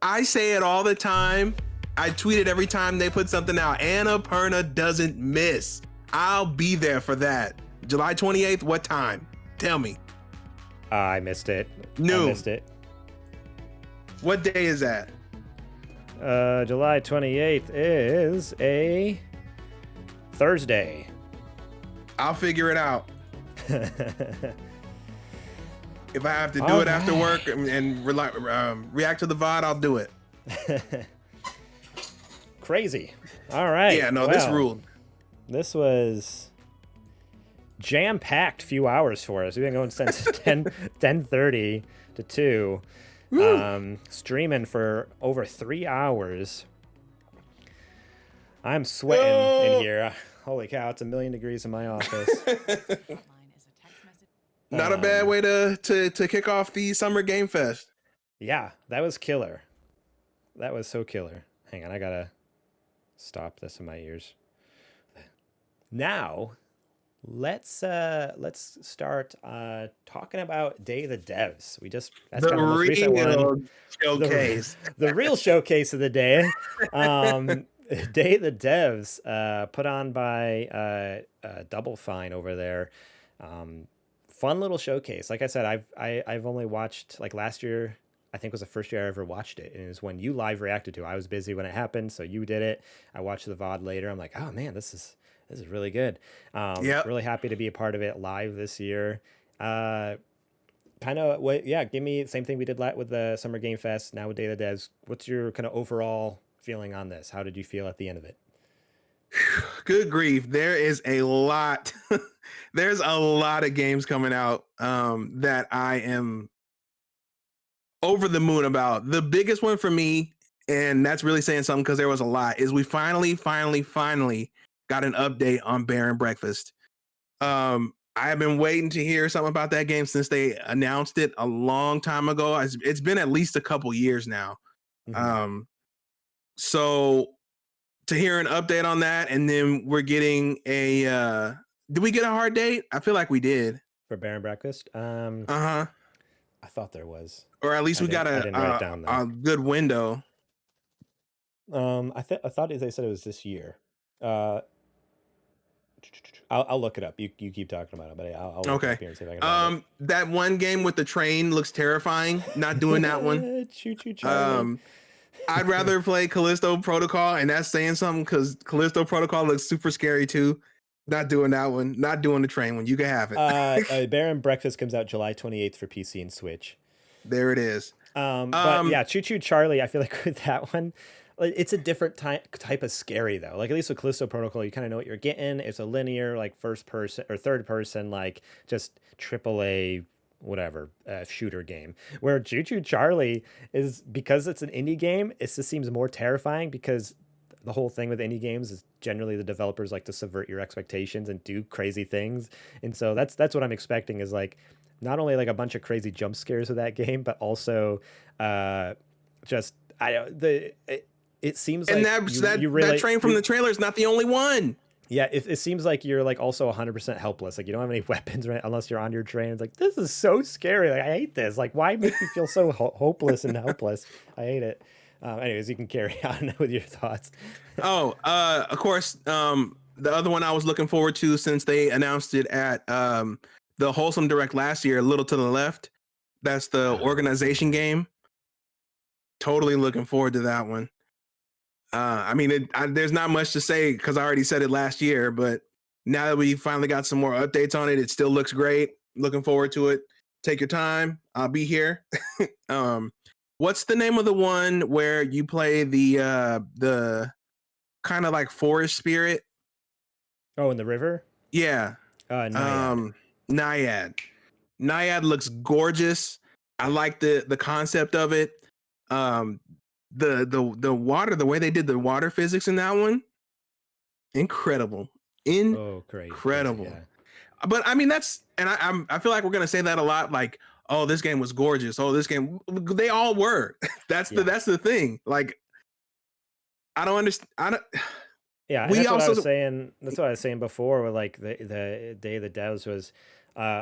I say it all the time. I tweet it every time they put something out. Annapurna doesn't miss. I'll be there for that. July 28th, what time? Tell me.
I missed it.
No.
I missed it.
What day is that?
July 28th is a Thursday.
I'll figure it out. If I have to do it after work and react to the VOD, I'll do it.
Crazy. All right.
Yeah, no, this ruled.
This was jam-packed few hours for us. We've been going since 10:30 to 2. Streaming for over 3 hours. I'm sweating in here. Holy cow, it's 1,000,000 degrees in my office.
Not a bad way to kick off the Summer Game Fest.
Yeah, that was killer. That was so killer. Hang on, I gotta stop this in my ears. Now, let's start talking about Day of the Devs. That's
the
kind of the most recent one.
Showcase.
The real showcase of the day. Day of the Devs, put on by Double Fine over there. Fun little showcase. Like I said, I've only watched, like, last year, I think was the first year I ever watched it. And it was when you live reacted to it. I was busy when it happened, so you did it. I watched the VOD later. I'm like, oh man, this is really good. Really happy to be a part of it live this year. Give me the same thing we did with the Summer Game Fest, now with Day of the Devs. What's your kind of overall feeling on this? How did you feel at the end of it?
Good grief. There is a lot. There's a lot of games coming out that I am over the moon about. The biggest one for me, and that's really saying something because there was a lot, is we finally got an update on Bear and Breakfast. I have been waiting to hear something about that game since they announced it a long time ago. It's been at least a couple years now. Mm-hmm. So to hear an update on that, and then we're getting a did we get a hard date? I feel like we did.
For Bear and Breakfast?
I
thought there was.
Or at least we got a good window.
I thought they said it was this year. I'll look it up. You keep talking about it, but I'll look it up here and see if I can find it.
That one game with the train looks terrifying. Not doing that one.
Choo choo Charlie.
I'd rather play Callisto Protocol, and that's saying something because Callisto Protocol looks super scary too. Not doing that one. Not doing the train one. You can have it.
Bear and Breakfast comes out July 28th for PC and Switch.
There it is.
But yeah, Choo Choo Charlie, I feel like with that one, it's a different type of scary though. Like at least with Callisto Protocol, you kind of know what you're getting. It's a linear, like first person or third person, like just AAA whatever shooter game. Where Choo Choo Charlie is, because it's an indie game, it just seems more terrifying because the whole thing with indie games is generally the developers like to subvert your expectations and do crazy things. And so that's what I'm expecting is like not only like a bunch of crazy jump scares with that game, but also it seems
and
like
that train from the trailer is not the only one.
Yeah, it seems like you're like also 100% helpless. Like you don't have any weapons, right? Unless you're on your train. It's like, this is so scary. Like I hate this. Like why make me feel so hopeless and helpless? I hate it. Anyways, you can carry on with your thoughts.
Of course, the other one I was looking forward to since they announced it at the Wholesome Direct last year, A Little to the Left. That's the organization game. Totally looking forward to that one. There's not much to say because I already said it last year, but now that we finally got some more updates on it, it still looks great. Looking forward to it. Take your time. I'll be here. What's the name of the one where you play the kind of like forest spirit?
Oh, in the river?
Yeah.
Naiad.
Naiad looks gorgeous. I like the concept of it. The water, the way they did the water physics in that one, incredible. Incredible.
Yeah.
But I mean, I feel like we're gonna say that a lot. Like, oh, this game was gorgeous. Oh, this game, they all were. That's the thing. Like, I don't understand.
Yeah, and that's what I was saying. That's what I was saying before. With like the Day of the Devs was,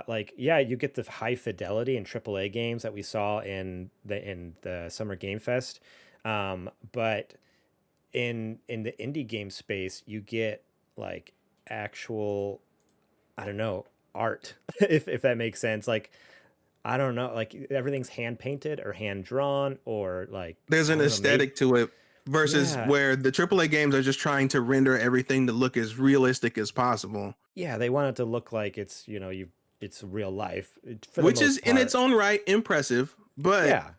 like, yeah, you get the high fidelity in AAA games that we saw in the Summer Game Fest, but in the indie game space, you get like actual, I don't know, art, if that makes sense. Like, I don't know, like everything's hand painted or hand drawn, or like
there's an aesthetic to it. Versus where the AAA games are just trying to render everything to look as realistic as possible.
Yeah, they want it to look like it's, it's real life.
Which is in its own right impressive, but
yeah,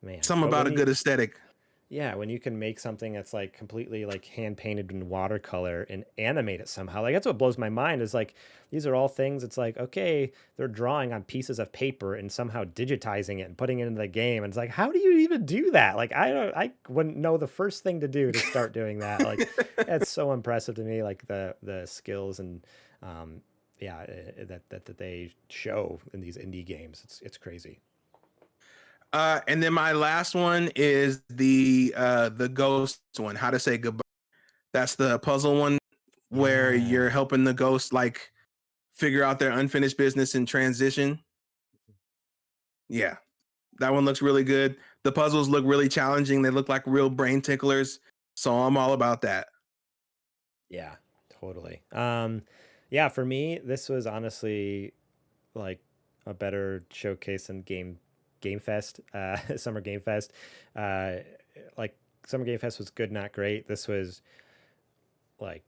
man,
something about a good aesthetic.
Yeah, when you can make something that's like completely like hand painted in watercolor and animate it somehow, like that's what blows my mind. Is like these are all things. It's like, okay, they're drawing on pieces of paper and somehow digitizing it and putting it into the game. And it's like, how do you even do that? Like I wouldn't know the first thing to do to start doing that. Like that's so impressive to me. Like the skills and that they show in these indie games. It's crazy.
And then my last one is the ghost one, How to Say Goodbye. That's the puzzle one where you're helping the ghost like figure out their unfinished business in transition. Yeah, that one looks really good. The puzzles look really challenging. They look like real brain ticklers. So I'm all about that.
Yeah, totally. Yeah, for me, this was honestly like a better showcase than Game Fest, Summer Game Fest. Like Summer Game Fest was good, not great. This was like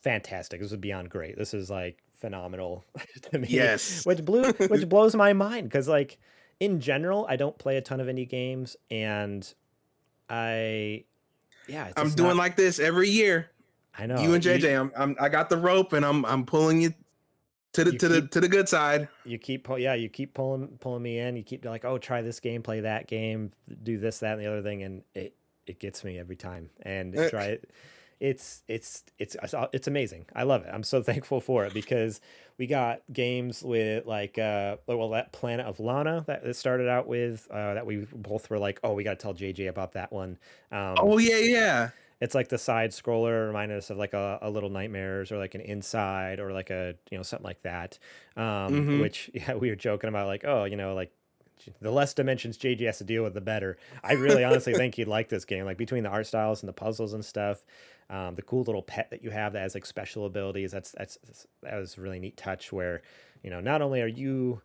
fantastic. This was beyond great. This is like phenomenal to me.
Yes.
which blows my mind because like in general, I don't play a ton of indie games, and I'm
doing like this every year.
I know
you and JJ. I got the rope and I'm pulling you to the good side.
You keep pulling me in. You keep like, oh, try this game, play that game, do this, that, and the other thing, and it gets me every time. And it's amazing. I love it. I'm so thankful for it because we got games with like that Planet of Lana that started out with that we both were like, oh, we got to tell JJ about that one.
Yeah.
It's like the side scroller reminded us of like a Little Nightmares or like an Inside or like a, something like that. Which we were joking about like, oh, like the less dimensions JG has to deal with, the better. I really honestly think he'd like this game, like between the art styles and the puzzles and stuff. The cool little pet that you have that has like special abilities. That was a really neat touch where, not only are you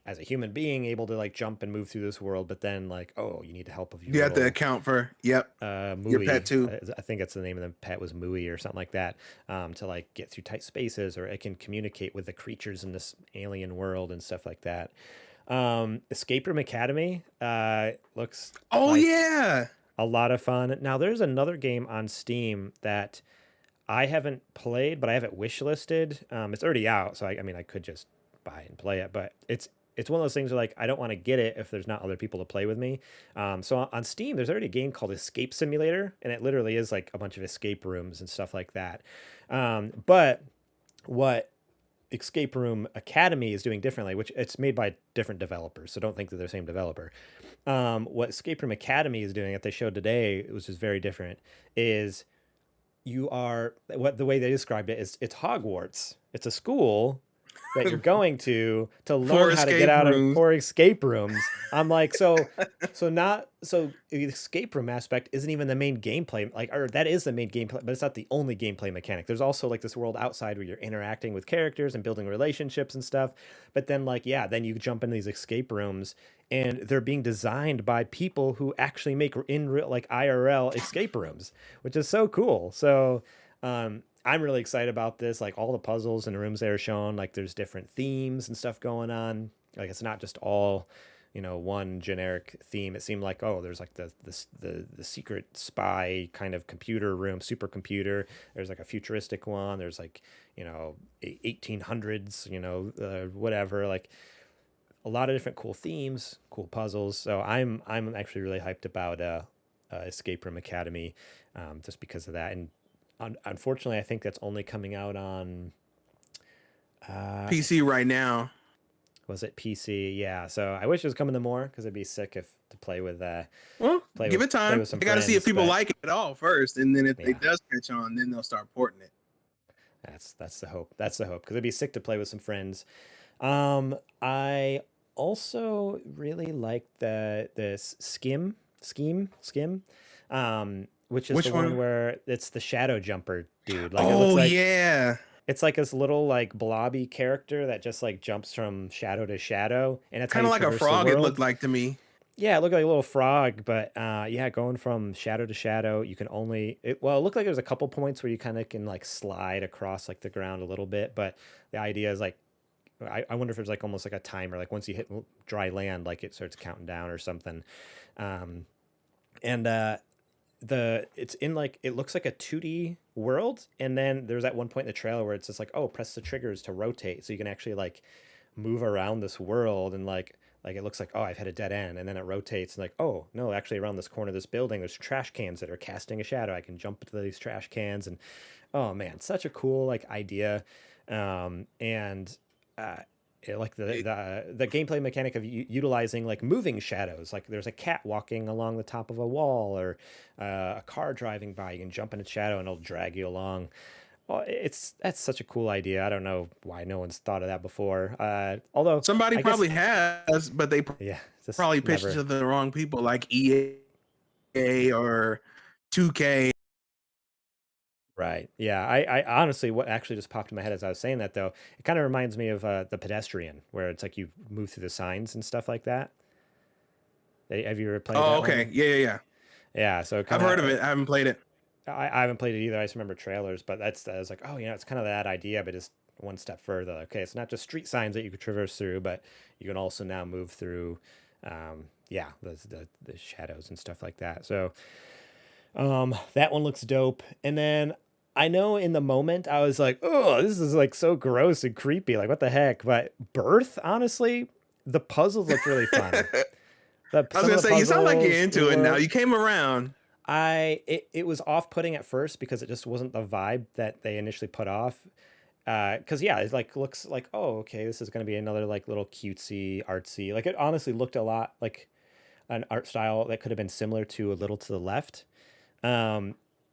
as a human being able to like jump and move through this world, but then like, oh, you need the help of your
you have to account for your pet too.
I think it's the name of the pet was Mooey or something like that, to like get through tight spaces, or it can communicate with the creatures in this alien world and stuff like that. Escape Room Academy looks a lot of fun. Now there's another game on Steam that I haven't played, but I have it wishlisted. It's already out, so I could just buy it and play it, but it's one of those things where like I don't want to get it if there's not other people to play with me. So on Steam, there's already a game called Escape Simulator, and it literally is like a bunch of escape rooms and stuff like that. But what Escape Room Academy is doing differently, which it's made by different developers, so don't think that they're the same developer. What Escape Room Academy is doing that they showed today, which is very different, is the way they described it is it's Hogwarts. It's a school that you're going to learn how to get out of for escape rooms. I'm like, so the escape room aspect isn't even the main gameplay, or that is the main gameplay, but it's not the only gameplay mechanic. There's also like this world outside where you're interacting with characters and building relationships and stuff. But then then you jump into these escape rooms and they're being designed by people who actually make in real like IRL escape rooms, which is so cool. So, I'm really excited about this. Like all the puzzles and the rooms they were shown, like there's different themes and stuff going on. Like it's not just all, one generic theme. It seemed like, oh, there's like the secret spy kind of computer room, supercomputer. There's like a futuristic one. There's like, 1800s, whatever. Like a lot of different cool themes, cool puzzles. So I'm actually really hyped about Escape Room Academy, just because of that. And unfortunately, I think that's only coming out on
PC right now.
Was it PC? Yeah. So I wish it was coming to more, because it'd be sick to play with.
Well, give it time. They got to see if people like it at all first, and then if it does catch on, then they'll start porting it.
That's the hope. That's the hope, because it'd be sick to play with some friends. I also really like this Scheme, which is the one where it's the shadow jumper dude. Like, it looks like,
yeah.
It's like this little like blobby character that just like jumps from shadow to shadow, and it's
kind of like a frog. It looked like to me.
Yeah, it looked like a little frog, but yeah, going from shadow to shadow, you can only it looked like there's a couple points where you kind of can like slide across like the ground a little bit, but the idea is like I wonder if there's like almost like a timer, like once you hit dry land, like it starts counting down or something. It's in like, it looks like a 2D world, and then there's that one point in the trailer where it's just like, oh, press the triggers to rotate, so you can actually like move around this world, and like it looks like, oh, I've hit a dead end, and then it rotates and like, oh no, actually around this corner of this building there's trash cans that are casting a shadow. I can jump into these trash cans, and oh man, such a cool like idea. Like the gameplay mechanic of utilizing like moving shadows, like there's a cat walking along the top of a wall, or a car driving by, you can jump in a shadow and it'll drag you along. Well, that's such a cool idea. I don't know why no one's thought of that before. Although
somebody probably has, but they probably pitched it to the wrong people, like EA or 2K.
Right. Yeah. I honestly, what actually just popped in my head as I was saying that, though, it kind of reminds me of The Pedestrian, where it's like you move through the signs and stuff like that. Have you ever played that?
Oh, okay.
One?
Yeah.
Yeah. So
I've heard of it. I haven't played it.
I haven't played it either. I just remember trailers, but I was like, oh, it's kind of that idea, but just one step further. Okay, it's not just street signs that you could traverse through, but you can also now move through, the shadows and stuff like that. So that one looks dope. And then I know in the moment I was like, oh, this is like so gross and creepy. Like, what the heck? But Birth, honestly, the puzzles look really fun.
I was gonna say, you sound like you're into it now. You came around.
It was off-putting at first because it just wasn't the vibe that they initially put off. Because it like looks like, oh, okay, this is gonna be another like little cutesy, artsy. Like, it honestly looked a lot like an art style that could have been similar to A Little to the Left.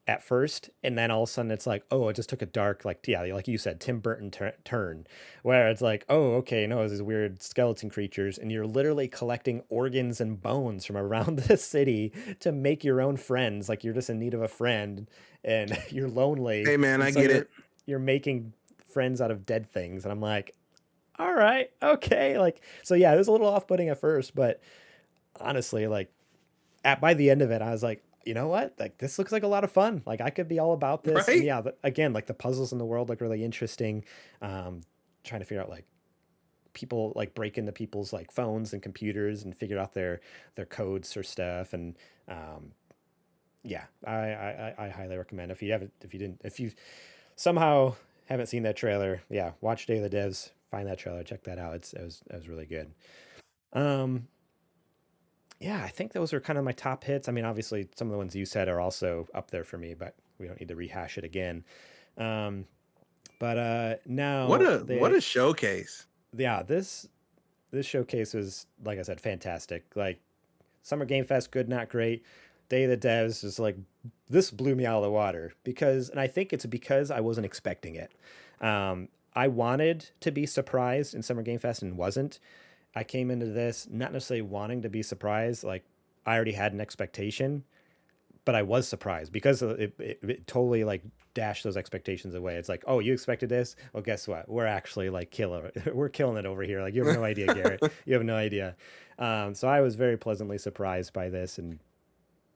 At first, and then all of a sudden it's like, oh, it just took a dark, like you said, Tim Burton turn, where it's like, oh, okay, no, these weird skeleton creatures, and you're literally collecting organs and bones from around the city to make your own friends. Like, you're just in need of a friend, and you're lonely.
Hey man, I get it.
You're making friends out of dead things, and I'm like, all right, okay, like, so yeah, it was a little off-putting at first, but honestly, like, by the end of it, I was like, you know what? Like, this looks like a lot of fun. Like, I could be all about this.
Right?
And yeah, but again, like the puzzles in the world look really interesting. Trying to figure out like people like break into people's like phones and computers and figure out their codes for stuff. And I highly recommend if you somehow haven't seen that trailer, watch Day of the Devs, find that trailer, check that out. It was really good. Yeah, I think those are kind of my top hits. I mean, obviously, some of the ones you said are also up there for me, but we don't need to rehash it again. Now
what a showcase!
Yeah, this showcase was, like I said, fantastic. Like, Summer Game Fest, good, not great. Day of the Devs is like, this blew me out of the water and I think it's because I wasn't expecting it. I wanted to be surprised in Summer Game Fest and wasn't. I came into this not necessarily wanting to be surprised. Like, I already had an expectation, but I was surprised because it totally like dashed those expectations away. It's like, oh, you expected this? Well, guess what? We're actually like we're killing it over here. Like, you have no idea, Garrett. You have no idea. So I was very pleasantly surprised by this and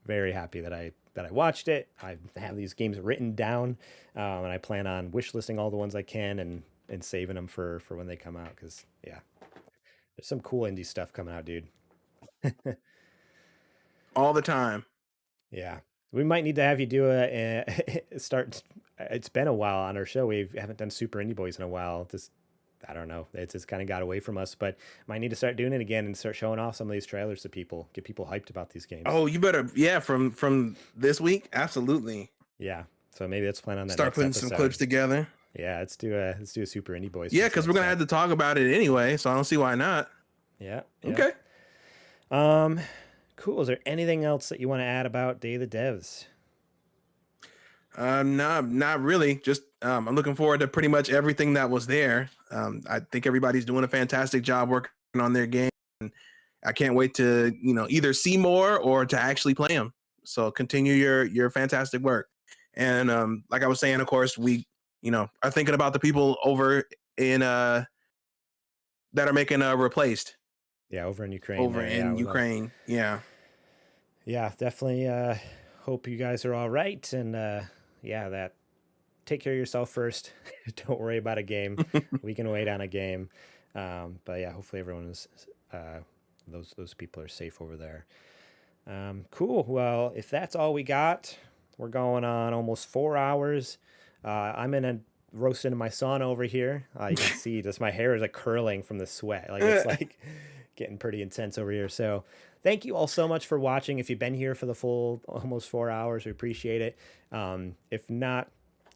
very happy that I watched it. I have these games written down, and I plan on wish listing all the ones I can and saving them for when they come out. Because there's some cool indie stuff coming out, dude.
All the time.
Yeah. We might need to have you do start. It's been a while on our show. We haven't done Super Indie Boys in a while. Just I don't know. It's just kind of got away from us, but might need to start doing it again and start showing off some of these trailers to people, get people hyped about these games.
Oh, you better, from this week, absolutely.
Yeah. So maybe let's plan on that.
Start putting some clips together.
Yeah, let's do a Super Indie Boys.
Yeah, because we're gonna have to talk about it anyway, so I don't see why not.
Yeah.
Okay.
Cool. Is there anything else that you want to add about Day of the Devs?
No, not really. Just I'm looking forward to pretty much everything that was there. I think everybody's doing a fantastic job working on their game. And I can't wait to either see more or to actually play them. So continue your fantastic work. And like I was saying, of course, we are thinking about the people over in that are making Replaced.
Yeah, over in Ukraine.
Ukraine. Yeah.
Yeah, definitely. Hope you guys are all right, and take care of yourself first. Don't worry about a game. We can wait on a game. But yeah, hopefully everyone is those people are safe over there. Cool. Well, if that's all we got, we're going on almost 4 hours. I'm roasting in my sauna over here. You can see just my hair is like curling from the sweat. Like it's like getting pretty intense over here. So thank you all so much for watching. If you've been here for the full almost 4 hours, we appreciate it. If not,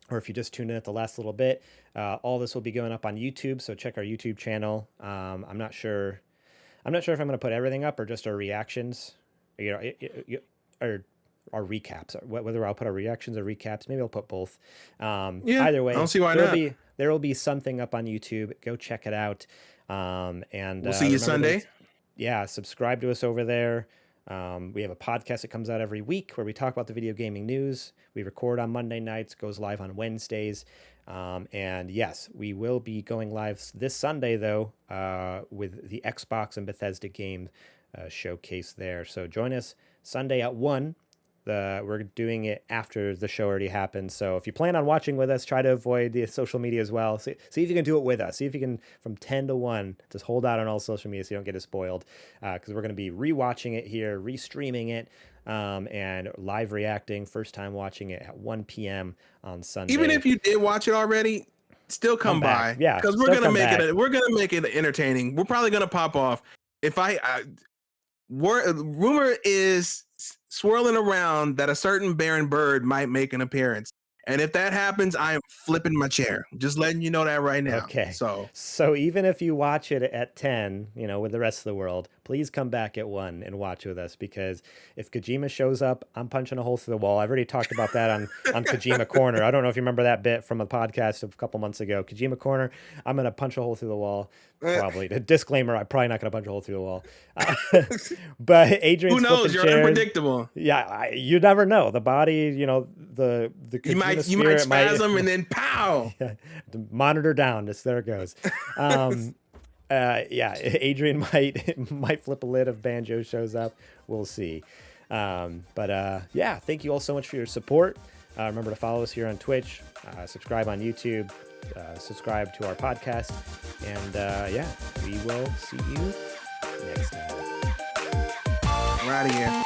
or if you just tuned in at the last little bit, all this will be going up on YouTube. So check our YouTube channel. I'm not sure if I'm going to put everything up or just our reactions, or our recaps, whether I'll put our reactions or recaps. Maybe I'll put both. Either way,
I don't see why not.
There will be something up on YouTube. Go check it out. And
we'll see you Sunday.
Subscribe to us over there. We have a podcast that comes out every week where we talk about the video gaming news. We record on Monday nights, goes live on Wednesdays. And yes, we will be going live this Sunday, though, with the Xbox and Bethesda game showcase there. So join us Sunday at 1. We're doing it after the show already happened. So if you plan on watching with us, try to avoid the social media as well. See if you can do it with us. See if you can, from 10 to 1, just hold out on all social media so you don't get it spoiled. Because we're going to be rewatching it here, restreaming it, and live reacting. First time watching it at 1 p.m. on Sunday.
Even if you did watch it already, still come by.
Yeah,
because we're gonna make it entertaining. We're probably gonna pop off. Rumor is swirling around that a certain Baron Bird might make an appearance. And if that happens, I am flipping my chair. Just letting you know that right now.
Okay.
So
even if you watch it at 10, with the rest of the world, please come back at 1 and watch with us, because if Kojima shows up, I'm punching a hole through the wall. I've already talked about that on Kojima Corner. I don't know if you remember that bit from a podcast a couple months ago. Kojima Corner, I'm going to punch a hole through the wall. Probably. A disclaimer, I'm probably not going to punch a hole through the wall. But Adrian's
who knows? You're
chairs.
Unpredictable.
Yeah, you never know. The body, the Kojima
you might spasm and then pow.
Monitor down. Just there it goes. Adrian might flip a lid if Banjo shows up. We'll see. Thank you all so much for your support. Remember to follow us here on Twitch, subscribe on YouTube, subscribe to our podcast, and we will see you next time.
We're out of here.